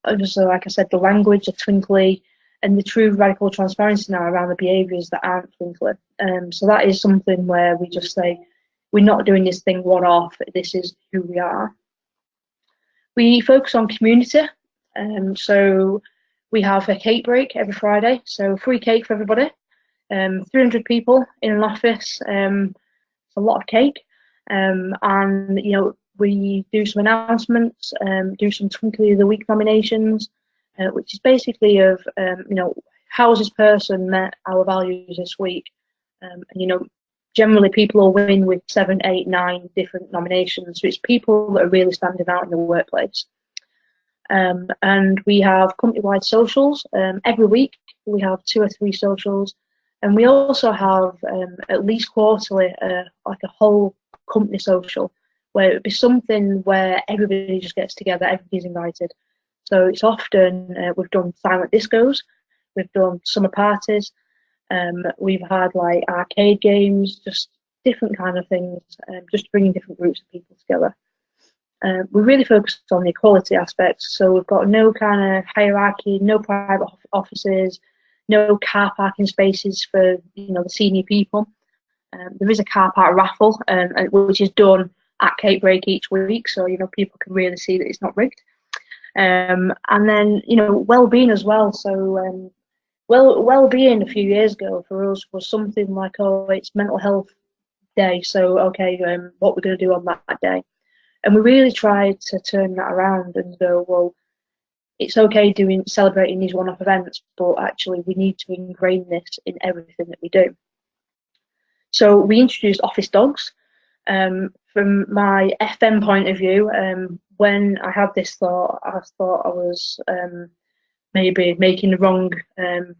Also, like I said, the language, the Twinkl, and the true radical transparency now around the behaviours that aren't Twinkl. So that is something where we just say, we're not doing this thing one-off, this is who we are. We focus on community. So we have a cake break every Friday, so free cake for everybody. 300 people in an office, it's a lot of cake. And, we do some announcements, do some Twinkl of the Week nominations, which is basically of, how has this person met our values this week? And, generally people will win with 7, 8, 9 different nominations. So it's people that are really standing out in the workplace. And we have company-wide socials. Every week we have 2 or 3 socials. And we also have at least quarterly, like a whole company social, where it would be something where everybody just gets together, everybody's invited. So it's often, we've done silent discos, we've done summer parties, we've had like arcade games, just different kind of things, just bringing different groups of people together. We really focused on the equality aspects, so we've got no kind of hierarchy, no private offices, no car parking spaces for the senior people. There is a car park raffle, which is done at cake break each week, so people can really see that it's not rigged. And then well-being as well. So well-being a few years ago for us was something like, oh, it's mental health day, so okay, what we're going to do on that day. And we really tried to turn that around and go, well, it's okay celebrating these one-off events, but actually we need to ingrain this in everything that we do. So we introduced office dogs. From my FM point of view, when I had this thought, I thought I was maybe making the wrong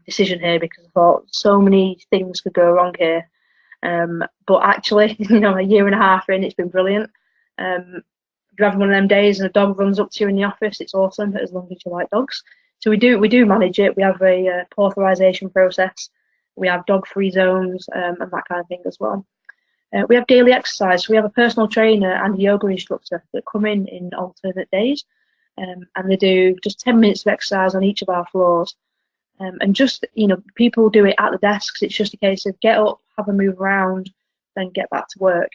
decision here, because I thought so many things could go wrong here. But actually, a year and a half in, it's been brilliant. If you're having one of them days and a dog runs up to you in the office, it's awesome, as long as you like dogs. So we do manage it. We have a authorization process. We have dog-free zones and that kind of thing as well. We have daily exercise. We have a personal trainer and a yoga instructor that come in alternate days, and they do just 10 minutes of exercise on each of our floors. And just, people do it at the desks. It's just a case of get up, have a move around, then get back to work.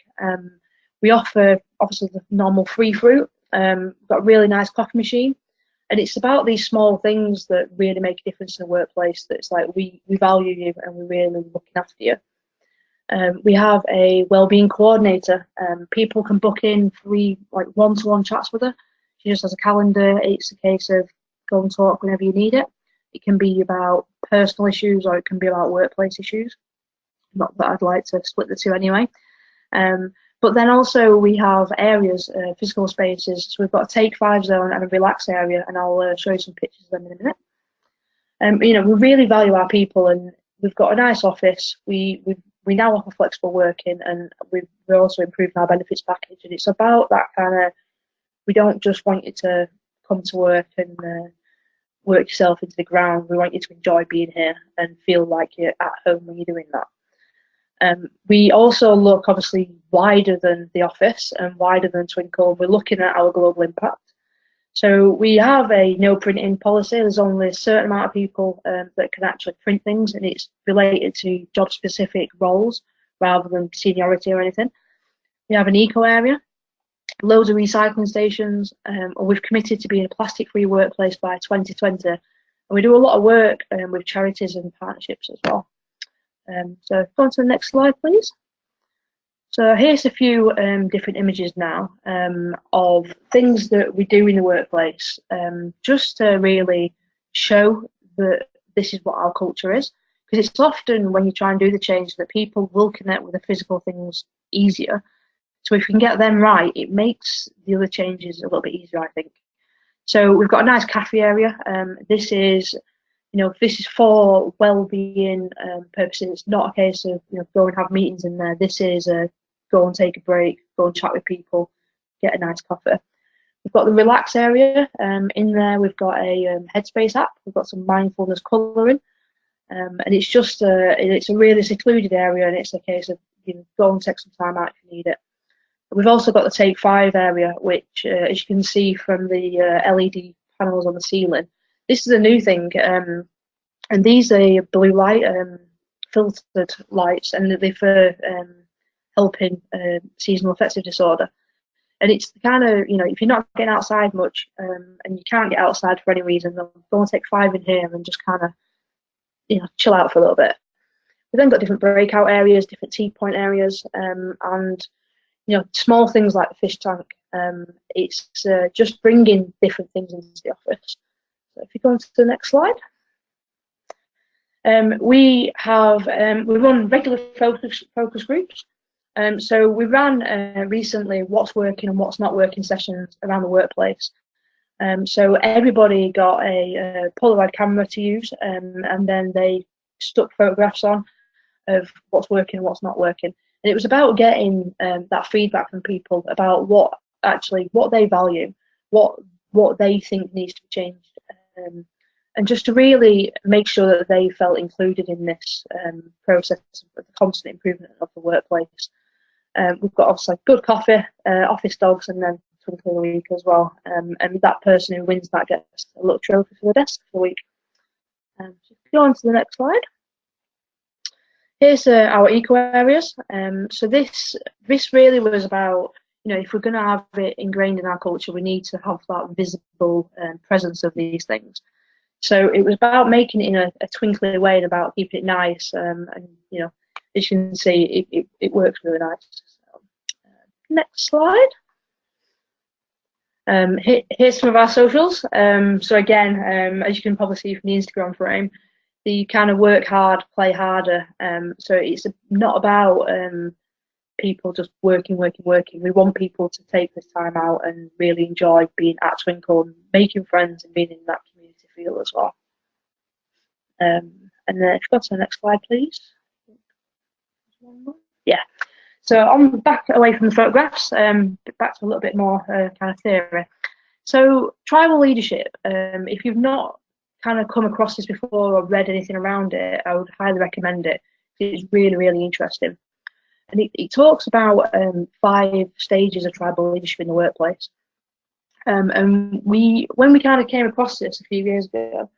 We offer, obviously, the normal free fruit. We've got a really nice coffee machine. And it's about these small things that really make a difference in the workplace. That it's like, we value you and we're really looking after you. We have a wellbeing coordinator. People can book in free, one-to-one chats with her. She just has a calendar. It's a case of go and talk whenever you need it. It can be about personal issues, or it can be about workplace issues. Not that I'd like to split the two anyway. But then also we have areas, physical spaces. So we've got a take 5 zone and a relax area, and I'll show you some pictures of them in a minute. We really value our people, and we've got a nice office. We now offer flexible working, and we're also improving our benefits package. And it's about that kind of, we don't just want you to come to work and work yourself into the ground. We want you to enjoy being here and feel like you're at home when you're doing that. We also look, obviously, wider than the office and wider than Twinkl. We're looking at our global impact. So we have a no printing policy. There's only a certain amount of people that can actually print things, and it's related to job-specific roles rather than seniority or anything. We have an eco area, loads of recycling stations, and we've committed to being a plastic-free workplace by 2020. And we do a lot of work with charities and partnerships as well. So go on to the next slide, please. So here's a few different images now of things that we do in the workplace, just to really show that this is what our culture is. Because it's often when you try and do the change that people will connect with the physical things easier. So if we can get them right, it makes the other changes a little bit easier, I think. So we've got a nice cafe area. This is for well-being purposes. It's not a case of go and have meetings in there. This is a go and take a break, go and chat with people, get a nice coffee. We've got the relax area. In there we've got a Headspace app. We've got some mindfulness colouring, and it's just it's a really secluded area, and it's a case of go and take some time out if you need it. We've also got the Take 5 area, which, as you can see from the LED panels on the ceiling, this is a new thing, and these are blue light filtered lights, and they're for helping seasonal affective disorder. And it's the kind of, if you're not getting outside much and you can't get outside for any reason, then go and take 5 in here and just kind of, chill out for a little bit. We've then got different breakout areas, different tea point areas, and small things like the fish tank. It's just bringing different things into the office. So if you go on to the next slide. We run regular focus groups. So we ran recently what's working and what's not working sessions around the workplace. So everybody got a Polaroid camera to use, and then they stuck photographs on of what's working and what's not working. And it was about getting that feedback from people about what they value, what they think needs to be changed, and just to really make sure that they felt included in this process of the constant improvement of the workplace. We've got obviously good coffee, office dogs, and then Twinkl of the week as well. And that person who wins that gets a little trophy for the desk for the week. So go on to the next slide. Here's our eco areas. So this really was about, if we're going to have it ingrained in our culture, we need to have that visible presence of these things. So it was about making it in a twinkly way and about keeping it nice. And as you can see, it works really nice. So, next slide. Here's some of our socials. So again, as you can probably see from the Instagram frame, the kind of work hard, play harder. So it's not about people just working. We want people to take this time out and really enjoy being at Twinkl and making friends and being in that community feel as well. And then if you go to the next slide, please. Yeah. So on back away from the photographs, back to a little bit more kind of theory. So tribal leadership, if you've not kind of come across this before or read anything around it, I would highly recommend it. It's really, really interesting. And it talks about 5 stages of tribal leadership in the workplace. And when we kind of came across this a few years ago,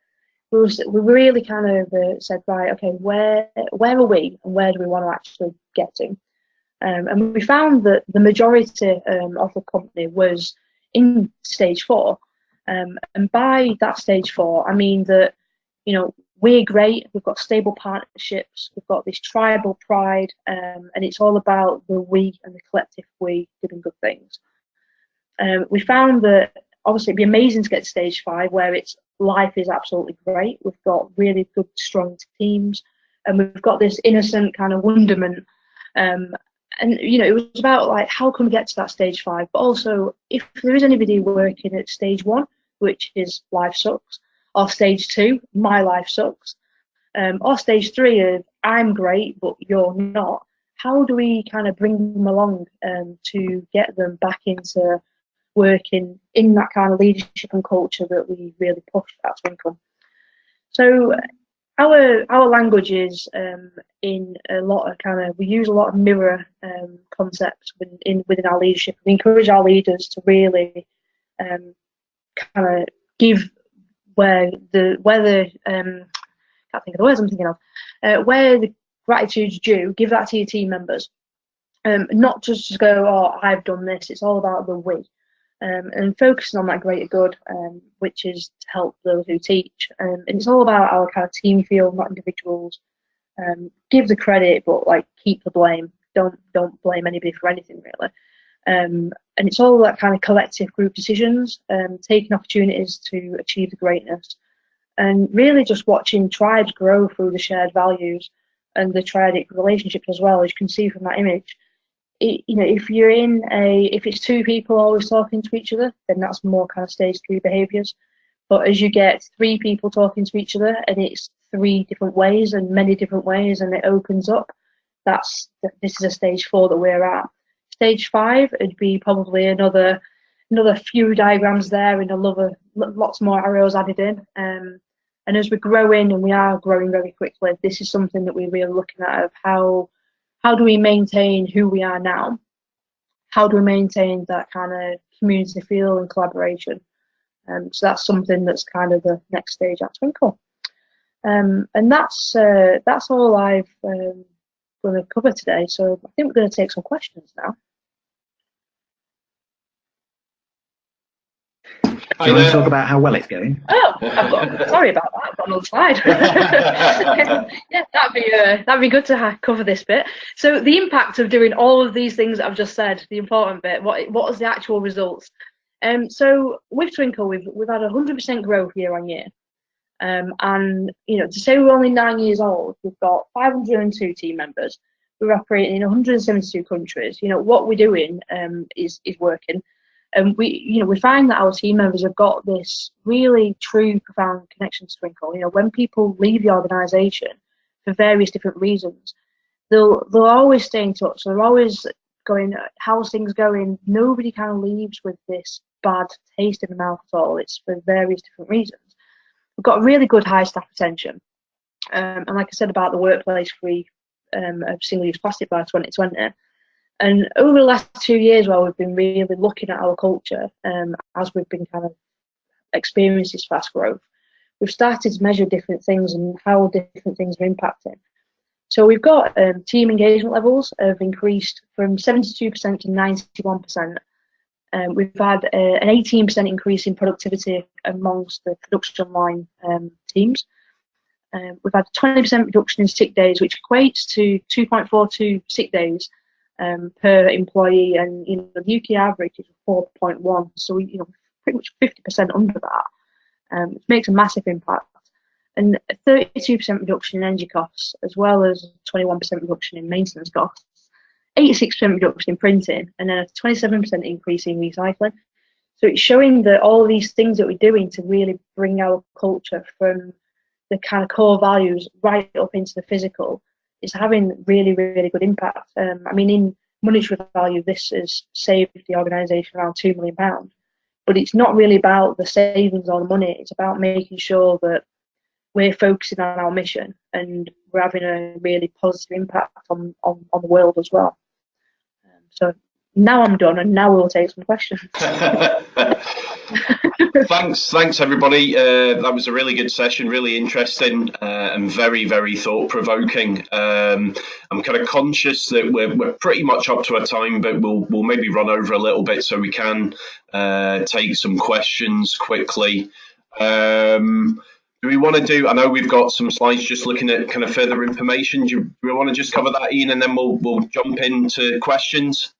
we really kind of said, right, okay, where are we and where do we want to actually get to? And we found that the majority of the company was in stage 4. And by that stage 4, I mean that, you know, we're great, we've got stable partnerships, we've got this tribal pride, and it's all about the we and the collective we doing good things. We found that obviously it'd be amazing to get to stage 5 where life is absolutely great. We've got really good, strong teams, and we've got this innocent kind of wonderment. And you know, it was about like, how can we get to that stage 5? But also, if there is anybody working at stage 1, which is life sucks, or stage 2, my life sucks, or stage 3 of I'm great but you're not, how do we kind of bring them along to get them back into working in that kind of leadership and culture that we really push at Twinkl? So our language is in a lot of kind of, we use a lot of mirror concepts within our leadership. We encourage our leaders to really kind of give where the can't think of the words I'm thinking of, where the gratitude's due, give that to your team members. Not just to go, oh, I've done this. It's all about the we. And focusing on that greater good, which is to help those who teach. And it's all about our kind of team feel, not individuals. Give the credit, but like keep the blame. Don't blame anybody for anything really. And it's all that kind of collective group decisions, taking opportunities to achieve the greatness, and really just watching tribes grow through the shared values and the triadic relationships as well. As you can see from that image, you know, if it's 2 people always talking to each other, then that's more kind of stage 3 behaviours. But as you get 3 people talking to each other, and it's 3 different ways and many different ways, and it opens up, this is a stage 4 that we're at. Stage 5, it'd be probably another few diagrams there and lots more arrows added in. And as we're growing, and we are growing very quickly, this is something that we're really looking at of how do we maintain who we are now? How do we maintain that kind of community feel and collaboration? So that's something that's kind of the next stage at Twinkl. And that's all I've going to cover today. So I think we're going to take some questions now. Do you want to talk about how well it's going? Oh, sorry about that. I've got another slide. Yeah, that'd be good to cover this bit. So the impact of doing all of these things that I've just said, the important bit. What was the actual results? So with Twinkl, we've had 100% growth year on year. And you know, to say we're only 9 years old, we've got 502 team members. We're operating in 172 countries. You know, what we're doing is working. And we find that our team members have got this really true, profound connection to Twinkl. You know, when people leave the organisation for various different reasons, they'll always stay in touch. They're always going, how's things going? Nobody kind of leaves with this bad taste in the mouth at all. It's for various different reasons. We've got really good high staff retention. And like I said about the workplace free of single-use plastic by 2020. And over the last 2 years, while we've been really looking at our culture, as we've been kind of experiencing this fast growth, we've started to measure different things and how different things are impacting. So we've got team engagement levels have increased from 72% to 91%. We've had an 18% increase in productivity amongst the production line teams. We've had a 20% reduction in sick days, which equates to 2.42 sick days per employee, and the UK average is 4.1, so pretty much 50% under that. It makes a massive impact, and a 32% reduction in energy costs, as well as 21% reduction in maintenance costs, 86% reduction in printing, and then a 27% increase in recycling. So it's showing that all of these things that we're doing to really bring our culture from the kind of core values right up into the physical is having really, really good impact. I mean, in monetary value, this has saved the organisation around £2 million. But it's not really about the savings or the money. It's about making sure that we're focusing on our mission and we're having a really positive impact on the world as well. So now I'm done, and now we'll take some questions. Thanks everybody. That was a really good session, really interesting, and very, very thought-provoking. I'm kind of conscious that we're pretty much up to our time, but we'll maybe run over a little bit so we can take some questions quickly. Do we want to do? I know we've got some slides just looking at kind of further information. Do we want to just cover that, Ian, and then we'll jump into questions?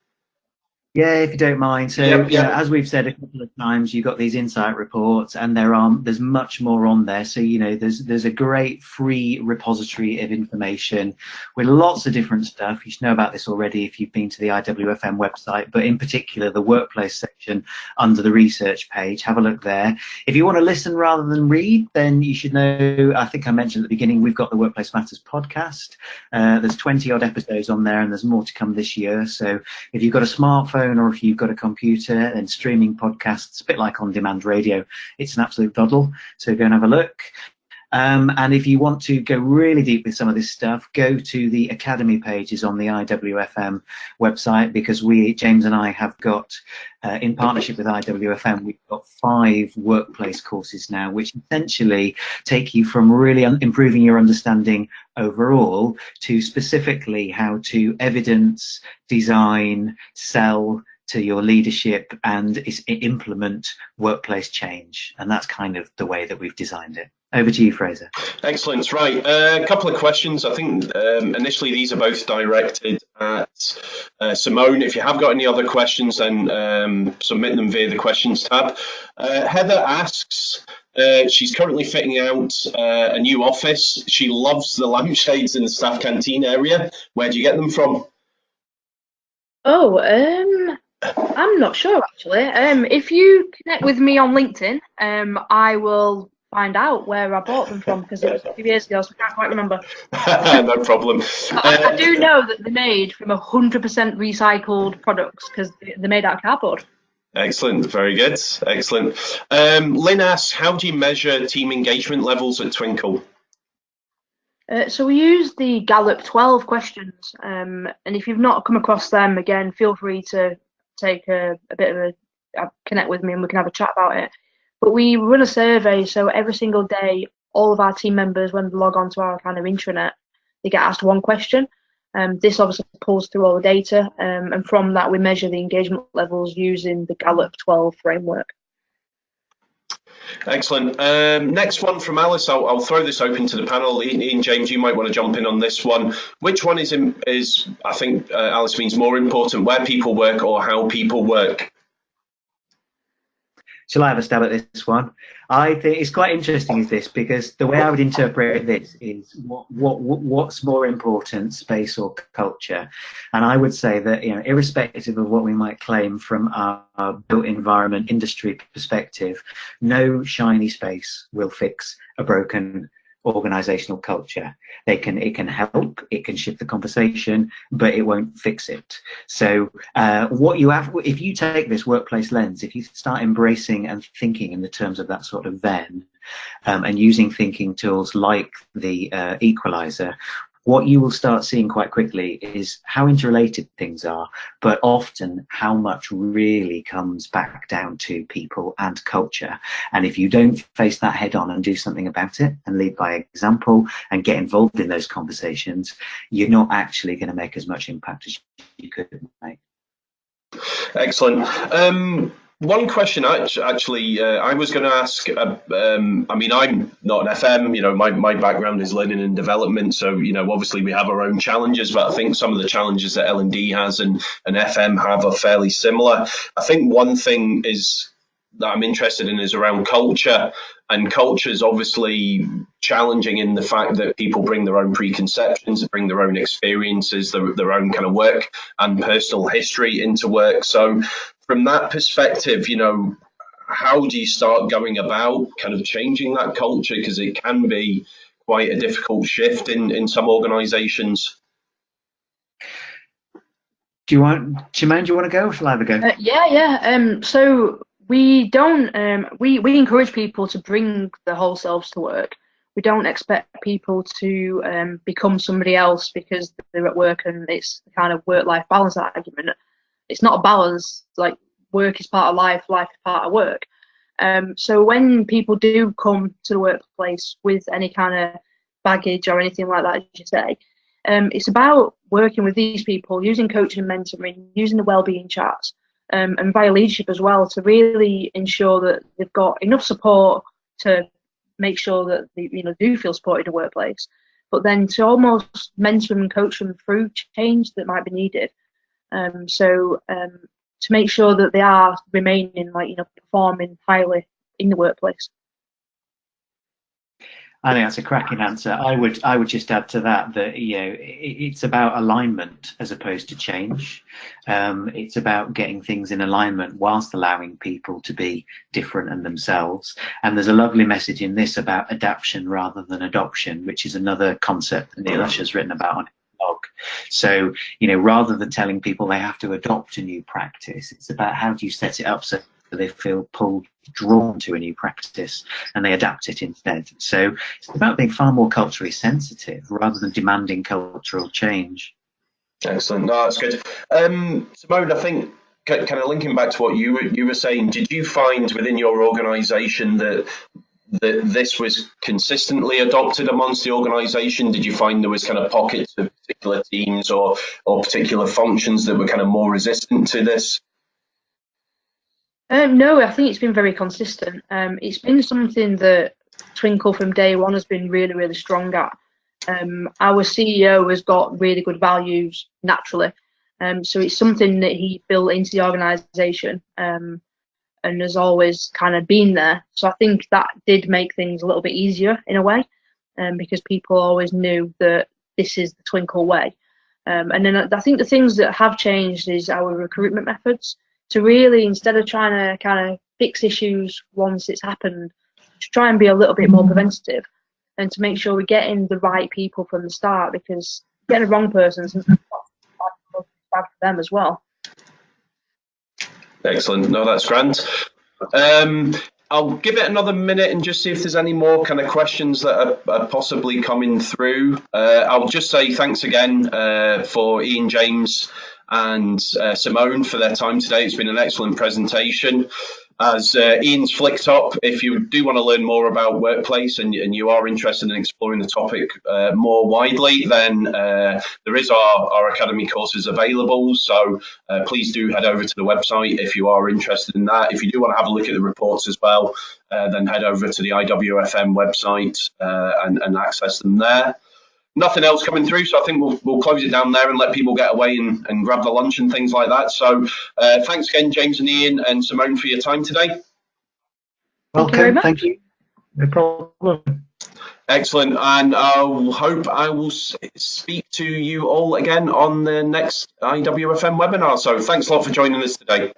Yeah, if you don't mind. So, Yep. as we've said a couple of times, you've got these insight reports, and there's much more on there. So, there's a great free repository of information with lots of different stuff. You should know about this already if you've been to the IWFM website, but in particular, the workplace section under the research page. Have a look there. If you want to listen rather than read, then you should know, I think I mentioned at the beginning, we've got the Workplace Matters podcast. There's 20 odd episodes on there, and there's more to come this year. So if you've got a smartphone, or if you've got a computer, and streaming podcasts, a bit like on-demand radio, it's an absolute doddle. So go and have a look. And if you want to go really deep with some of this stuff, go to the Academy pages on the IWFM website, because James and I have got, in partnership with IWFM, we've got 5 workplace courses now, which essentially take you from really improving your understanding overall to specifically how to evidence, design, sell to your leadership and implement workplace change. And that's kind of the way that we've designed it. Over to you, Fraser. Excellent. Right. A couple of questions. I think initially these are both directed at Simone. If you have got any other questions, then submit them via the questions tab. Heather asks, she's currently fitting out a new office. She loves the lampshades in the staff canteen area. Where do you get them from? Oh, I'm not sure actually. If you connect with me on LinkedIn, I will find out where I bought them from, because it was a few years ago, so I can't quite remember. No problem. I do know that they're made from 100% recycled products, because they're made out of cardboard. Excellent, very good, excellent. Lynn asks, how do you measure team engagement levels at Twinkl? So we use the Gallup 12 questions, and if you've not come across them, again, feel free to take a bit of a connect with me and we can have a chat about it. But we run a survey, so every single day, all of our team members, when they log on to our kind of intranet, they get asked one question. This obviously pulls through all the data, and from that we measure the engagement levels using the Gallup 12 framework. Excellent. Next one from Alice. I'll throw this open to the panel. Ian, James, you might want to jump in on this one. Which one is I think Alice means more important, where people work or how people work? Shall I have a stab at this one? I think it's quite interesting, is this, because the way I would interpret this is what's more important, space or culture? And I would say that, irrespective of what we might claim from our built environment industry perspective, no shiny space will fix a broken organizational culture. It can help, it can shift the conversation, but it won't fix it. So if you take this workplace lens, if you start embracing and thinking in the terms of that sort of Venn, and using thinking tools like the equaliser, what you will start seeing quite quickly is how interrelated things are, but often how much really comes back down to people and culture. And if you don't face that head on and do something about it and lead by example and get involved in those conversations, you're not actually going to make as much impact as you could make. Excellent. One question actually, I was going to ask. I mean, I'm not an FM. You know, my background is learning and development. So, you know, obviously we have our own challenges, but I think some of the challenges that L&D has and FM have are fairly similar. I think one thing is that I'm interested in is around culture, and culture is obviously challenging in the fact that people bring their own preconceptions, bring their own experiences, their own kind of work and personal history into work. So from that perspective, you know, how do you start going about kind of changing that culture? Because it can be quite a difficult shift in some organizations. Simone, do you want to go, or shall I have a go? Yeah. So we don't, we encourage people to bring their whole selves to work. We don't expect people to become somebody else because they're at work, and it's the kind of work-life balance argument. It's not a balance. Like, work is part of life, life is part of work. So when people do come to the workplace with any kind of baggage or anything like that, as you say, it's about working with these people, using coaching and mentoring, using the wellbeing chats, and via leadership as well, to really ensure that they've got enough support to make sure that they, you know, do feel supported in the workplace, but then to almost mentor them and coach them through change that might be needed. To make sure that they are remaining, like, you know, performing highly in the workplace. I think that's a cracking answer. I would just add to that you know, it's about alignment as opposed to change. It's about getting things in alignment whilst allowing people to be different and themselves. And there's a lovely message in this about adaptation rather than adoption, which is another concept that Neil Usher's written about on his blog. So, you know, rather than telling people they have to adopt a new practice, it's about how do you set it up so they feel drawn to a new practice and they adapt it instead. So it's about being far more culturally sensitive rather than demanding cultural change. Excellent. No, that's good. Simone, I think kind of linking back to what you were saying, did you find within your organisation that this was consistently adopted amongst the organisation? Did you find there was kind of pockets of particular teams or particular functions that were kind of more resistant to this? No, I think it's been very consistent. It's been something that Twinkl from day one has been really, really strong at. Our CEO has got really good values naturally, so it's something that he built into the organisation, and has always kind of been there. So I think that did make things a little bit easier in a way, because people always knew that this is the Twinkl way. And then I think the things that have changed is our recruitment methods. To really, instead of trying to kind of fix issues once it's happened, to try and be a little bit more preventative, and to make sure we're getting the right people from the start, because getting the wrong person is bad for them as well. Excellent. No, that's grand. I'll give it another minute and just see if there's any more kind of questions that are possibly coming through. I'll just say thanks again for Ian, James and Simone for their time today. It's been an excellent presentation. As Ian's flicked up, if you do want to learn more about workplace and you are interested in exploring the topic more widely, then there is our academy courses available. So please do head over to the website if you are interested in that. If you do want to have a look at the reports as well, then head over to the IWFM website and access them there. Nothing else coming through, so I think we'll close it down there and let people get away and grab the lunch and things like that. So thanks again, James and Ian and Simone, for your time today. Welcome. Thank you. No problem. Excellent, and I hope I will speak to you all again on the next IWFM webinar. So thanks a lot for joining us today.